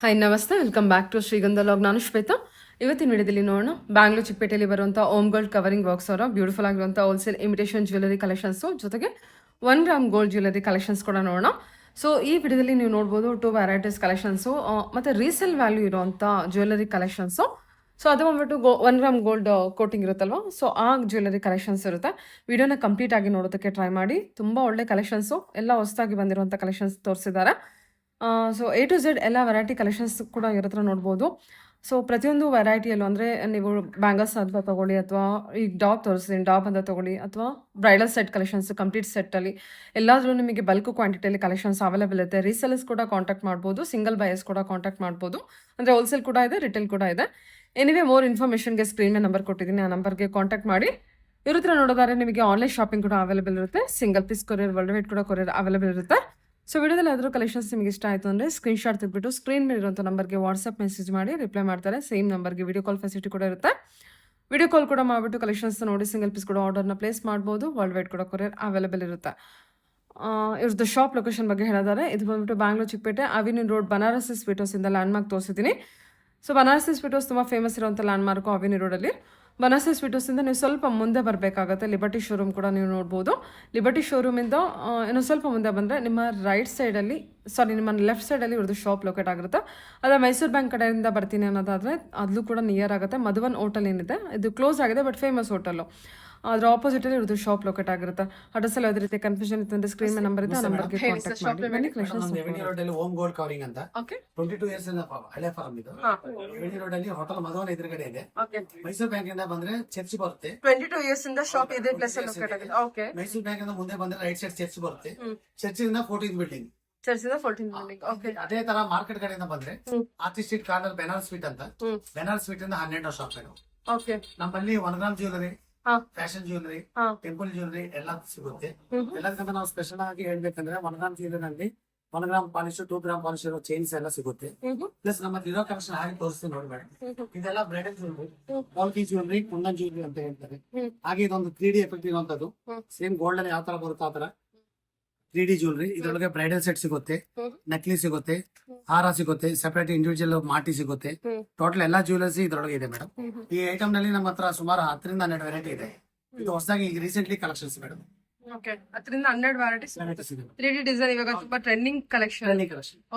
Hi ನಮಸ್ತೆ, welcome back to ಶ್ರೀಗಂಧ log. ನಾನು ಶ್ವೇತಾ. ಇವತ್ತಿನ ವಿಡಿಯೋದಲ್ಲಿ ನೋಡೋಣ ಬ್ಯಾಂಗ್ಳೂರ್ ಚಿಕ್ಕಪೇಟೆಯಲ್ಲಿ ಬರುವಂಥ ಓಮ್ ಗೋಲ್ಡ್ ಕವರಿಂಗ್ ವರ್ಕ್ಸ್ ಅವರ ಬ್ಯೂಟಿಫುಲ್ ಆಗಿರುವಂಥ ಹೋಲ್ಸೇಲ್ ಇಮಿಟೇಷನ್ ಜ್ಯುವೆಲರಿ ಕಲೆಕ್ಷನ್ಸು ಜೊತೆಗೆ 1 ಗ್ರಾಮ್ ಗೋಲ್ಡ್ ಜ್ಯುವೆಲರಿ ಕಲೆಕ್ಷನ್ಸ್ ಕೂಡ ನೋಡೋಣ. ಸೊ ಈ ವಿಡಿಯೋದಲ್ಲಿ ನೀವು ನೋಡ್ಬೋದು 2 ವೆರೈಟೀಸ್ ಕಲೆಕ್ಷನ್ಸು ಮತ್ತು ರೀಸೇಲ್ ವ್ಯಾಲ್ಯೂ ಇರುವಂಥ ಜ್ಯುವೆಲರಿ ಕಲೆಕ್ಷನ್ಸು. ಸೊ ಅದು ಬಂದ್ಬಿಟ್ಟು 1 ಗ್ರಾಮ್ ಗೋಲ್ಡ್ ಕೋಟಿಂಗ್ ಇರುತ್ತಲ್ವ, ಸೊ ಆ ಜ್ಯುವೆಲರಿ ಕಲೆಕ್ಷನ್ಸ್ ಇರುತ್ತೆ. ವಿಡಿಯೋನ ಕಂಪ್ಲೀಟ್ ಆಗಿ ನೋಡೋದಕ್ಕೆ ಟ್ರೈ ಮಾಡಿ. ತುಂಬ ಒಳ್ಳೆ ಕಲೆಕ್ಷನ್ಸು, ಎಲ್ಲ ಹೊಸದಾಗಿ ಬಂದಿರುವಂಥ ಕಲೆಕ್ಷನ್ಸ್ ತೋರಿಸಿದ್ದಾರೆ. ಸೊ ಎ ಟು ಝೆಡ್ ಎಲ್ಲ ವೆರೈಟಿ ಕಲೆಕ್ಷನ್ಸ್ ಕೂಡ ಇವ್ರ ಹತ್ರ ನೋಡ್ಬೋದು. ಸೊ ಪ್ರತಿಯೊಂದು ವೆರೈಟಿಯಲ್ಲೂ ಅಂದರೆ ನೀವು ಬ್ಯಾಂಗಲ್ಸ್ ಅಂತ ತೊಗೊಳ್ಳಿ, ಅಥವಾ ಈಗ ಡಾಬ್ ತೋರಿಸ್ತೀನಿ, ಡಾಬ್ ಅಂತ ತೊಗೊಳ್ಳಿ, ಅಥವಾ ಬ್ರೈಡಲ್ ಸೆಟ್ ಕಲೆಕ್ಷನ್ಸ್ ಕಂಪ್ಲೀಟ್ ಸೆಟ್ಟಲ್ಲಿ ಎಲ್ಲಾದರೂ ನಿಮಗೆ ಬಲ್ಕ್ ಕ್ವಾಂಟಿಟಿಯಲ್ಲಿ ಕಲೆಕ್ಷನ್ಸ್ ಅವೈಲೇಬಲ್ ಇರುತ್ತೆ. ರೀಸೇಲರ್ಸ್ ಕೂಡ ಕಾಂಟ್ಯಾಕ್ಟ್ ಮಾಡ್ಬೋದು, ಸಿಂಗಲ್ ಬಯರ್ಸ್ ಕೂಡ ಕಾಂಟ್ಯಾಕ್ಟ್ ಮಾಡ್ಬೋದು. ಅಂದರೆ ಹೋಲ್ಸೇಲ್ ಕೂಡ ಇದೆ, ರಿಟೇಲ್ ಕೂಡ ಇದೆ. ಎನಿವೇ ಮೋರ್ ಇನ್ಫಾರ್ಮೇಷನ್ಗೆ ಸ್ಕ್ರೀನ್ ಮೇಲೆ ನಂಬರ್ ಕೊಟ್ಟಿದ್ದೀನಿ, ಆ ನಂಬರ್ಗೆ ಕಾಂಟ್ಯಾಕ್ಟ್ ಮಾಡಿ. ಇವ್ರ ಹತ್ರ ನೋಡೋದಾದ್ರೆ ನಿಮಗೆ ಆನ್ಲೈನ್ ಶಾಪಿಂಗ್ ಕೂಡ ಅವೈಲೇಬಲ್ ಇರುತ್ತೆ, single piece courier, world wide ಕೂಡ ಕೊರಿಯರ್ ಅವೈಲೇಬಲ್ ಇರುತ್ತೆ. ಸೊ ವಿಡಿಯೋದಲ್ಲಿ ಯಾವ್ದಾದ್ರು ಕಲೆಕ್ಷನ್ಸ್ ನಿಮಗೆ ಇಷ್ಟ ಆಯಿತು ಅಂದರೆ ಸ್ಕ್ರೀನ್ಶಾಟ್ ತೆಗೆದುಬಿಟ್ಟು ಸ್ಕ್ರೀನ್ ಮೇಲೆ ಇರುವಂಥ ನಂಬರ್ಗೆ ವಾಟ್ಸಪ್ ಮೆಸೇಜ್ ಮಾಡಿ ರಿಪ್ಲೈ ಮಾಡ್ತಾರೆ. ಸೇಮ್ ನಂಬರ್ಗೆ ವಿಡಿಯೋ ಕಾಲ್ ಫೆಸಿಲಿಟಿ ಕೂಡ ಇರುತ್ತೆ. ವಿಡಿಯೋ ಕಾಲ್ ಕೂಡ ಮಾಡಿಬಿಟ್ಟು ಕಲೆಕ್ಷನ್ಸ್ ನೋಡಿ ಸಿಂಗಲ್ ಪೀಸ್ ಕೂಡ ಆರ್ಡರ್ನ ಪ್ಲೇಸ್ ಮಾಡ್ಬೋದು. ವರ್ಲ್ಡ್ ವೈಡ್ ಕೂಡ ಕೊರಿಯರ್ ಅವೈಲೇಬಲ್ ಇರುತ್ತೆ. ಇವ್ರದ್ದು ಶಾಪ್ ಲೊಕೇಶನ್ ಬಗ್ಗೆ ಹೇಳಿದ್ದಾರೆ. ಇದು ಬಂದ್ಬಿಟ್ಟು Bangalore Chickpet avenue road, Banarasi sweet ಹೌಸಿಂದ ಲ್ಯಾಂಡ್ಮಾರ್ಕ್ ತೋರಿಸಿದ್ದೀನಿ. ಸೊ ಬನಾರಸಿ ಸ್ವೀಟ್ ಹೌಸ್ ತುಂಬ ಫೇಮಸ್ ಇರುವಂಥ ಲ್ಯಾಂಡ್ಮಾರ್ಕು ಅವಿನ್ಯೂ ರೋಡಲ್ಲಿ. ಬನಾರಸಿ ಸ್ವೀಟ್ ಹೌಸಿಂದ ನೀವು ಸ್ವಲ್ಪ ಮುಂದೆ ಬರಬೇಕಾಗುತ್ತೆ, ಲಿಬರ್ಟಿ ಶೋರೂಮ್ ಕೂಡ ನೀವು ನೋಡ್ಬೋದು. ಲಿಬರ್ಟಿ ಶೋರೂಮಿಂದ ಇನ್ನೂ ಸ್ವಲ್ಪ ಮುಂದೆ ಬಂದರೆ ನಿಮ್ಮ ರೈಟ್ ಸೈಡಲ್ಲಿ, ನಿಮ್ಮ ಲೆಫ್ಟ್ ಸೈಡಲ್ಲಿ ಇವ್ರದ್ದು ಶಾಪ್ ಲೊಕೇಟ್ ಆಗಿರುತ್ತೆ. ಅದೇ ಮೈಸೂರು ಬ್ಯಾಂಕ್ ಕಡೆಯಿಂದ ಬರ್ತೀನಿ ಅನ್ನೋದಾದರೆ ಅದು ಕೂಡ ನಿಯರ್ ಆಗುತ್ತೆ. ಮಧುವನ್ ಹೋಟೆಲ್ ಏನಿದೆ ಇದು ಕ್ಲೋಸ್ ಆಗಿದೆ, ಬಟ್ ಫೇಮಸ್ ಹೋಟೆಲು. ಅದ್ರ ಆಪೋಸಿಟಲ್ಲಿ ಇವ್ರದ್ದು ಶಾಪ್ ಲೊಕೇಟ್ ಆಗಿರುತ್ತೆ. ಅಡ್ರೆಸ್ ಎಲ್ಲ ಯಾವುದೇ ರೀತಿ ಕನ್ಫ್ಯೂಷನ್ ಇತ್ತು ಅಂದರೆ ಸ್ಕ್ರೀನ್ ಮೇಲೆ ನಂಬರ್ ಇದೆ, ಆ ನಂಬರ್ಗೆ ಕಾಂಟ್ಯಾಕ್ಟ್ ಮಾಡಿ. ಬನ್ನಿ ಕಲೆಕ್ಷನ್ಸ್ ಹೋಮ್ ಗೋಲ್ಡ್ ಕವರಿಂಗ್ ಅಂತ 22 ಇಯರ್ಸ್ ಹಳೆ ಫಾರ್ಮ್ ಇದು. ಎವಿನಿ ರೋಡ್ ಅಲ್ಲಿ ಹೋಟೆಲ್ ಮಧುವನ್ ಎದುರುಗಡೆ ಇದೆ. ಮೈಸೂರು ಬ್ಯಾಂಕ್ ಇಂದ ಬಂದ್ರೆ ಚರ್ಚ್ ಬರುತ್ತೆ. 22 ಇಯರ್ಸ್ ಇಂದ ಶಾಪ್ ಇದೆ ಪ್ಲೇಸ್ ಅಲ್ಲಿ ಲೊಕೇಟ್ ಆಗಿದೆ. ಓಕೆ, ಮೈಸೂರು ಬ್ಯಾಂಕ್ ಇಂದ ಮುಂದೆ ಬಂದ್ರೆ ರೈಟ್ ಸೈಡ್ ಚರ್ಚ್ ಬರುತ್ತೆ. ಚರ್ಚ್ ಇಂದ 14th ಬಿಲ್ಡಿಂಗ್. ಚರ್ಚಿಂದ 14 ಬಿಲ್ಡಿಂಗ್. ಓಕೆ, ಅದೇ ತರ ಮಾರ್ಕೆಟ್ ಕಡೆಯಿಂದ ಬಂದ್ರೆ artist street corner Banaras sweet ಅಂತ. ಬೆನಾರಸ್ ಸ್ವೀಟ್ ಇಂದ 12 ಶಾಪ್ ಇದೆ. ಓಕೆ, ನಮ್ಮಲ್ಲಿ 1 gram jewellery, fashion jewellery, temple jewellery ಎಲ್ಲ ಸಿಗುತ್ತೆ. ಎಲ್ಲದಕ್ಕಿಂತ ನಾವು ಸ್ಪೆಷಲ್ ಆಗಿ ಹೇಳ್ಬೇಕಂದ್ರೆ 1 ಗ್ರಾಮ್ ಜ್ಯುವೆಲರಿ ಅಲ್ಲಿ 1 ಗ್ರಾಮ್ ಪಾಲಿಶ್, 2 ಗ್ರಾಮ್ ಪಾಲಿಶ್ ಇರೋ ಚೈನ್ಸ್ ಎಲ್ಲ ಸಿಗುತ್ತೆ. ಪ್ಲಸ್ ನಮ್ಮ ಇರೋ ಕಲೆಕ್ಷನ್ ಹಾಗೆ ತೋರಿಸ್ತೀನಿ ನೋಡಿ ಮೇಡಮ್. ಇದೆಲ್ಲ ಬ್ರೈಡಲ್ ಜ್ಯುವೆಲರಿ, ಪಾಲ್ಕಿ ಜ್ಯುವೆಲರಿ, ಕುಂದನ್ ಜ್ಯುವೆಲರಿ ಅಂತ ಹೇಳ್ತಾರೆ. ಹಾಗೆ ಇದೊಂದು 3D ಎಫೆಕ್ಟ್ ಇರುವಂತದ್ದು. ಸೇಮ್ ಗೋಲ್ಡ್ ಅಲ್ಲಿ ಯಾವ ತರ ಬರುತ್ತೆ ಆ ತರ 3D ಜ್ಯುವೆಲರಿ. ಇದರೊಳಗೆ ಬ್ರೈಡಲ್ ಸೆಟ್ ಸಿಗುತ್ತೆ, ನಕ್ಲಿ ಸಿಗುತ್ತೆ, ಹಾರ ಸಿಗುತ್ತೆ, ಸೆಪರೇಟ್ ಇಂಡಿವಿಜುವಲ್ ಮಾಟಿ ಸಿಗುತ್ತೆ. ಟೋಟಲ್ ಎಲ್ಲಾ ಜ್ಯುವೆಲರ್ಸ್ ಇದ್ರೊಳಗೆ ಇದೆ ಮೇಡಮ್. ಈ ಐಟಮ್ ನಲ್ಲಿ ನಮ್ಮ ಹತ್ರ ಸುಮಾರು 10 ರಿಂದ 12 ವೆರೈಟಿ ಇದೆ. ಇದು ಹೊಸದಾಗಿ ಈಗ ರೀಸೆಂಟ್ಲಿ ಕಲೆಕ್ಷನ್ಸ್ ಮೇಡಮ್. ಓಕೆ, 10 ರಿಂದ 12 ವೆರೈಟೀಸ್ 3D ಡಿಸೈನ್ ಇವಾಗ ತುಂಬಾ trending collection.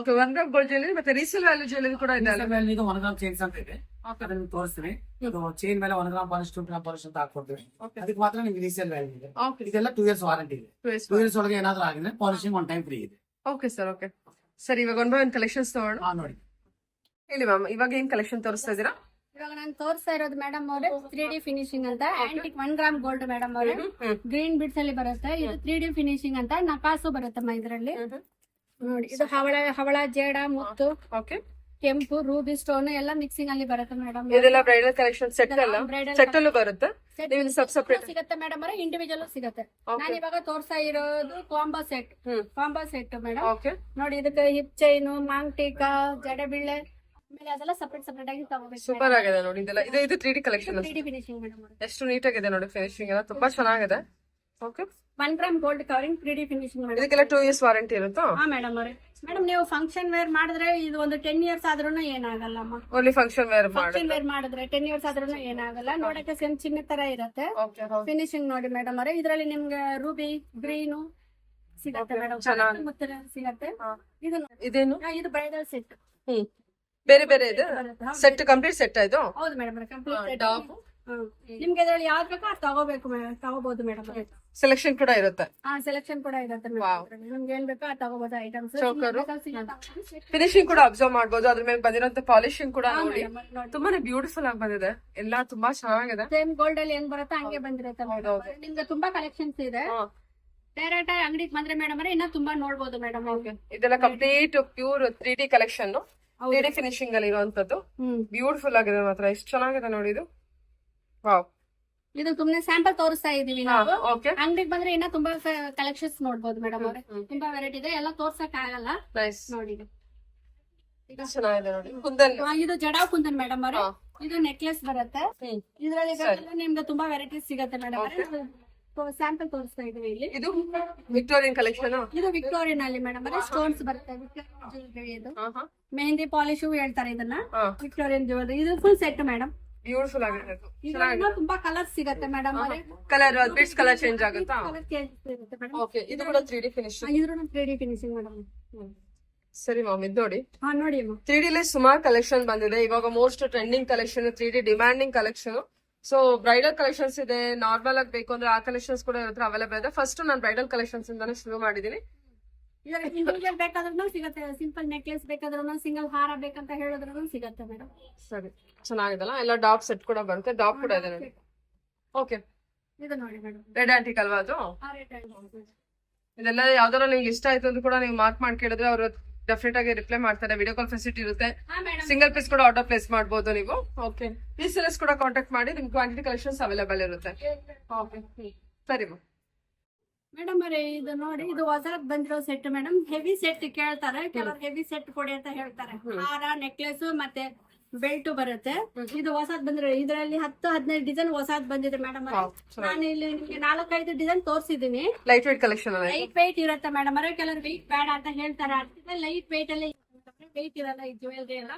Okay, 1 gram gold jewellery ಮತ್ತೆ ರೀಸೇಲ್ ವ್ಯಾಲ್ಯೂ ಜ್ಯುವೆಲರಿ ಕೂಡ ಇದೆ. ಇದು 1 ಗ್ರಾಮ್ ಚೈನ್ಸ್ ಅಂತ ಇದೆ, ಅದನ್ನ ತೋರಿಸ್ತೀನಿ. ಇದು ಚೈನ್ ಮೇಲೆ 1 ಗ್ರಾಮ್ ಪಾಲಿಶ್, 2 ಗ್ರಾಮ್ ಪಾಲಿಶ್ ಅಂತ ಹಾಕೊಡ್ತೀವಿ. ಅದಕ್ಕೆ ಮಾತ್ರ ನಿಮ್ಗೆ ರೀಸೇಲ್ ವ್ಯಾಲ್ಯೂ ಇದೆ. ಇದೆಲ್ಲ 2 ಇಯರ್ಸ್ ವಾರಂಟಿ ಇದೆ. 2 ಇಯರ್ಸ್ ಒಳಗೆ ಏನಾದ್ರೂ ಆಗಿದ್ರೆ ಪಾಲಿಶಿಂಗ್ 1 ಟೈಮ್ ಫ್ರೀ ಇದೆ. Okay sir, okay sir. ಇವಾಗ 1 ಬೈ 1 ಕಲೆಕ್ಷನ್ಸ್ ತಗೋಣ. ನೋಡಿ ಹೇಳಿ ಮ್ಯಾಮ್, ಇವಾಗ ಏನ್ ಕಲೆಕ್ಷನ್ ತೋರಿಸ್ತಾ ಇದ್ದೀರಾ? ಇವಾಗ ನಾನು ತೋರಿಸ್ತಾ ಇರೋದು ಮೇಡಮ್ ಅವರೇ 3D ಫಿನಿಶಿಂಗ್ ಅಂತ ಆಂಟಿಕ್ 1 ಗ್ರಾಮ್ ಗೋಲ್ಡ್ ಮೇಡಮ್ ಅವರೇ. ಗ್ರೀನ್ ಬಿಡ್ಸ್ ಅಲ್ಲಿ ಬರುತ್ತೆ. ಇದು 3D ಫಿನಿಶಿಂಗ್ ಅಂತ ನಕಾಸು ಬರುತ್ತಮ್ಮ ಇದರಲ್ಲಿ. ನೋಡಿ, ಇದು ಹವಳ, ಜೇಡ, ಮುತ್ತು, ಓಕೆ, ಕೆಂಪು, ರೂಬಿ ಸ್ಟೋನ್ ಎಲ್ಲ ಮಿಕ್ಸಿಂಗ್ ಅಲ್ಲಿ ಬರುತ್ತೆ ಮೇಡಮ್. ಇದೆಲ್ಲ ಬ್ರೈಡಲ್ ಕಲೆಕ್ಷನ್ ಸೆಟ್ ಅಲ್ಲ, ಸೆಟ್ ಅಲ್ಲೂ ಬರುತ್ತೆ. ಸಿಗುತ್ತೆ ಮೇಡಮ್ ಅವರೇ, ಇಂಡಿವಿಜುವಲ್ ಸಿಗುತ್ತೆ. ನಾನು ಇವಾಗ ತೋರಿಸ್ತಾ ಇರೋದು ಕಾಂಬೋ ಸೆಟ್ ಮೇಡಮ್. ಓಕೆ, ನೋಡಿ, ಇದಕ್ಕೆ ಹಿಪ್ ಚೈನು, ಮಾಂಗ್ಟಿಕಾ, ಜಡೆಬಿಳ್ಳೆ, ಆಮೇಲೆ ಅದೆಲ್ಲ ಸಪರೇಟ್ ಆಗಿ ತಗೋಬೇಕು. ಸೂಪರ್ ಆಗಿದೆ ನೋಡಿ. ಇದೆಲ್ಲ ಇದು 3D collection. 3D finishing madam. ಎಷ್ಟು ನೀಟ್ ಆಗಿದೆ ನೋಡಿ, ಫಿನಿಶಿಂಗ್ ಎಲ್ಲ ತುಂಬಾ ಚೆನ್ನಾಗಿದೆ. Okay, 1 gram gold covering 3D finishing madam. ಇದಕ್ಕೆಲ್ಲ 2 ಇಯರ್ಸ್ ವಾರಂಟಿ ಇರುತ್ತಾ? ಹಾ ಮೇಡಮ್ ಅವರೇ. ಮೇಡಮ್ ನೀವು ಫಂಕ್ಷನ್ ವೇರ್ ಮಾಡಿದ್ರೆ ಇದು ಒಂದು 10 ಇಯರ್ಸ್ ಆದ್ರೂ ಏನಾಗಲ್ಲಮ್ಮ. ಓನ್ಲಿ ಫಂಕ್ಷನ್ ವೇರ್ ಮಾಡಿದ್ರೆ 10 ಇಯರ್ಸ್ ಆದ್ರೂ ಏನಾಗಲ್ಲ. ನೋಡಕ್ಕೆ ಸೇಮ್ ಚಿನ್ನ ತರ ಇರುತ್ತೆ. ಫಿನಿಶಿಂಗ್ ನೋಡಿ ಮೇಡಮ್ ಅವರೇ. ಇದರಲ್ಲಿ ನಿಮ್ಗೆ ರೂಬಿ, ಗ್ರೀನು ಸಿಗತ್ತೆ ಮೇಡಮ್, ಸಿಗತ್ತೆ. ಇದೇನು? ಇದು ಬ್ರೈಡಲ್ ಸೆಟ್. ಬೇರೆ ಬೇರೆ ಇದೆ ಸೆಟ್, ಕಂಪ್ಲೀಟ್ ಸೆಟ್ ಇದು. ಹೌದು ಮೇಡಮ್, ಕಂಪ್ಲೀಟ್. ನಿಮ್ಗೆ ಇದ್ರಲ್ಲಿ ಯಾವ್ದು ಬೇಕೋ ಅದು ತಗೋಬಹುದು ಮೇಡಮ್. ಸೆಲೆಕ್ಷನ್ ಕೂಡ ಇರುತ್ತೆ. ಸೆಲೆಕ್ಷನ್ ಕೂಡ ಇರುತ್ತೆ ನಿಮ್ಗೆ ಏನ್ ಬೇಕೋ ಅದು ತಗೋಬಹುದು ಐಟಮ್ಸ್. ಫಿನಿಶಿಂಗ್ ಕೂಡ ಅಬ್ಸರ್ವ್ ಮಾಡಬಹುದು. ಅದ್ರ ಮೇಲೆ ಬಂದಿರೋಂತ ಪಾಲಿಶಿಂಗ್ ಕೂಡ ನೋಡಿ ತುಂಬಾನೇ ಬ್ಯೂಟಿಫುಲ್ ಆಗಿ ಬಂದಿದೆ. ಎಲ್ಲಾ ತುಂಬಾ ಚೆನ್ನಾಗಿದೆ. ಸೇಮ್ ಗೋಲ್ಡ್ ಅಲ್ಲಿ ಹೆಂಗ್ ಬರುತ್ತೆ ಹಂಗೆ ಬಂದಿರುತ್ತೆ. ನಿಮ್ಗೆ ತುಂಬಾ ಕಲೆಕ್ಷನ್ಸ್ ಇದೆ. ಡೈರೆಕ್ಟ್ ಆಗಿ ಅಂಗಡಿಗೆ ಬಂದ್ರೆ ಮೇಡಮ್ ಇನ್ನ ತುಂಬಾ ನೋಡ್ಬೋದು ಮೇಡಮ್. ಇದೆಲ್ಲ complete pure 3D collection, 3D finishing ಅಲ್ಲಿ ಇರುವಂತದ್ದು. ಬ್ಯೂಟಿಫುಲ್ ಆಗಿದೆ ಮಾತ್ರ, ಎಷ್ಟು ಚೆನ್ನಾಗಿದೆ ನೋಡಿ ಇದು. ವಾವ್, ಇದು ಸುಮ್ನೆ ಸ್ಯಾಂಪಲ್ ತೋರಿಸ್ತಾ ಇದೀವಿ ನಾವು. ಅಂಗಡಿಗೆ ಬಂದ್ರೆ ಇನ್ನ ತುಂಬಾ ಕಲೆಕ್ಷನ್ಸ್ ನೋಡ್ಬೋದು ಮೇಡಮ್ ಅವ್ರೆ. ತುಂಬಾ ವೆರೈಟಿ ಇದೆ, ಎಲ್ಲ ತೋರ್ಸಕ್ ಆಗಲ್ಲ. ನೋಡಿ, ಚೆನ್ನಾಗಿದೆ ನೋಡಿ. ಕುಂದನ್, ಇದು ಜಡಾ ಕುಂದನ್ ಮೇಡಮ್ ಅವ್ರೆ. ಇದು ನೆಕ್ಲೆಸ್ ಬರುತ್ತೆ. ಇದ್ರಲ್ಲಿ ನಿಮ್ಗೆ ತುಂಬಾ ವೆರೈಟೀಸ್ ಸಿಗತ್ತೆ ಮೇಡಮ್. ಸ್ಯಾಂಪಲ್ ತೋರಿಸ್ತಾ ಇದೀವಿ ಇಲ್ಲಿ. ಇದು ವಿಕ್ಟೋರಿಯನ್ ಕಲೆಕ್ಷನ್. ಇದು ವಿಕ್ಟೋರಿಯನ್ ಅಲ್ಲಿ ಮೇಡಮ್ ಸ್ಟೋನ್ಸ್ ಬರುತ್ತೆ. ಜ್ಯುವೆಲರಿ ಇದು ಮೆಹಂದಿ ಪಾಲಿಶ್ ಹೇಳ್ತಾರೆ ಇದನ್ನ. ವಿಕ್ಟೋರಿಯನ್ ಜ್ಯುವೆಲರಿ ಇದು ಫುಲ್ ಸೆಟ್ ಮೇಡಮ್. ಬ್ಯೂಟಿಫುಲ್ ಆಗಿದೆ. ಇದರಲ್ಲಿ ತುಂಬಾ ಕಲರ್ಸ್ ಸಿಗುತ್ತೆ madam. Colour bits colour change ಆಗುತ್ತಾ? ಕಲರ್ ಚೇಂಜ್ ಇರುತ್ತೆ ಮೇಡಮ್. ಓಕೆ, ಇದು ಕೂಡ 3D ಫಿನಿಶಿಂಗ್. ಇದ್ರೂ 3D ಫಿನಿಶಿಂಗ್ ಮೇಡಮ್. ಸರಿ ಮ್ಯಾಮ್, ಇದು ನೋಡಿ ಹಾ ನೋಡಿ 3D ಲಿ ಸುಮಾರು ಕಲೆಕ್ಷನ್ ಬಂದಿದೆ ಇವಾಗ. Most trending collection 3D demanding collection. So bridal collections ಇದೆ, ನಾರ್ಮಲ್ ಆಗಿ ಬೇಕು ಅಂದ್ರೆ ಆ ಕಲೆಕ್ಷನ್ಸ್ ಕೂಡ ಇದ್ರ ಅವೈಲೇಬಲ್ ಇದೆ. ಫಸ್ಟ್ ನಾನು ಬ್ರೈಡಲ್ ಕಲೆಕ್ಷನ್ಸ್ ಇಂದಾನೆ ಶುರು ಮಾಡಿದೀನಿ. ಇಂಡಿವಿಜುವಲ್ ಬೇಕಾದ್ರೂ ಸಿಗುತ್ತೆ, ಸಿಂಪಲ್ ನೆಕ್ಲೆಸ್ ಬೇಕಾದ್ರೂ, ಸಿಂಗಲ್ ಹಾರ ಬೇಕಂತ ಹೇಳಿದ್ರು ಸಿಗುತ್ತೆ ಮೇಡಮ್. ಸರಿ, ಚೆನ್ನಾಗಿದಲ್ಲ. ಎಲ್ಲ ಡಾಪ್ ಸೆಟ್ ಕೂಡ ಬರುತ್ತೆ, ಡಾಪ್ ಕೂಡ ಇದೆ ನೋಡಿ. ಓಕೆ, ಇದು ನೋಡಿ ಮೇಡಮ್, ರೆಡ್ ಆಂಟಿಕ್ ಅಲ್ವಾ ಅದು? ಇದೆಲ್ಲ ಯಾವ್ದಾರ ನಿಮ್ಗೆ ಇಷ್ಟ ಆಯ್ತು ಅಂತ ಕೂಡ ನೀವು ಮಾರ್ಕ್ ಮಾಡಿ ಕೇಳಿದ್ರೆ ಅವರು ಡೆಫಿನೆಟ್ ಆಗಿ ರಿಪ್ಲೈ ಮಾಡ್ತಾರೆ. ವಿಡಿಯೋ ಕಾಲ್ ಫೆಸಿಲಿಟಿ ಇರುತ್ತೆ. ಸಿಂಗಲ್ ಪೀಸ್ ಕೂಡ ಆರ್ಡರ್ ಪ್ಲೇಸ್ ಮಾಡಬಹುದು ನೀವು. ಓಕೆ, ಪೀಸ್ ಕೂಡ ಕಾಂಟ್ಯಾಕ್ಟ್ ಮಾಡಿ, ನಿಮ್ ಕ್ವಾಂಟಿಟಿ ಕಲೆಕ್ಷನ್ಸ್ ಅವೈಲೇಬಲ್ ಇರುತ್ತೆ. ಓಕೆ, ಸರಿ ಮ್ಯಾಮ್. ಮೇಡಮ್ ಅವರೇ ಇದು ನೋಡಿ, ಇದು ಹೊಸದ್ ಬಂದಿರೋ ಸೆಟ್ ಮೇಡಮ್. ಹೆವಿ ಸೆಟ್ ಕೇಳ್ತಾರೆ ಕೆಲವರು, ಹೆವಿ ಸೆಟ್ ಕೊಡಿ ಅಂತ ಹೇಳ್ತಾರೆ. ಹಾರ, ನೆಕ್ಲೆಸ್ ಮತ್ತೆ ಬೆಲ್ಟ್ ಬರುತ್ತೆ. ಇದು ಹೊಸದ್ ಬಂದಿರೋ, ಇದರಲ್ಲಿ 10-15 ಡಿಸೈನ್ ಹೊಸದ್ ಬಂದಿದೆ ಮೇಡಮ್. ನಾನು ಇಲ್ಲಿ ನಿಮ್ಗೆ 4-5 ಡಿಸೈನ್ ತೋರಿಸಿದೀನಿ. Light weight collection light weight ಇರುತ್ತೆ ಮೇಡಮ್ ಅವರೇ. ಕೆಲವರು ವೆಯ್ಟ್ ಬೇಡ ಅಂತ ಹೇಳ್ತಾರೆ, ಅದಕ್ಕೆ ಲೈಟ್ ವೇಟ್ ಅಲ್ಲಿ ವೆಯ್ಟ್ ಇರಲ್ಲ ಈ ಜ್ಯುವೆಲ್ರಿ ಎಲ್ಲ.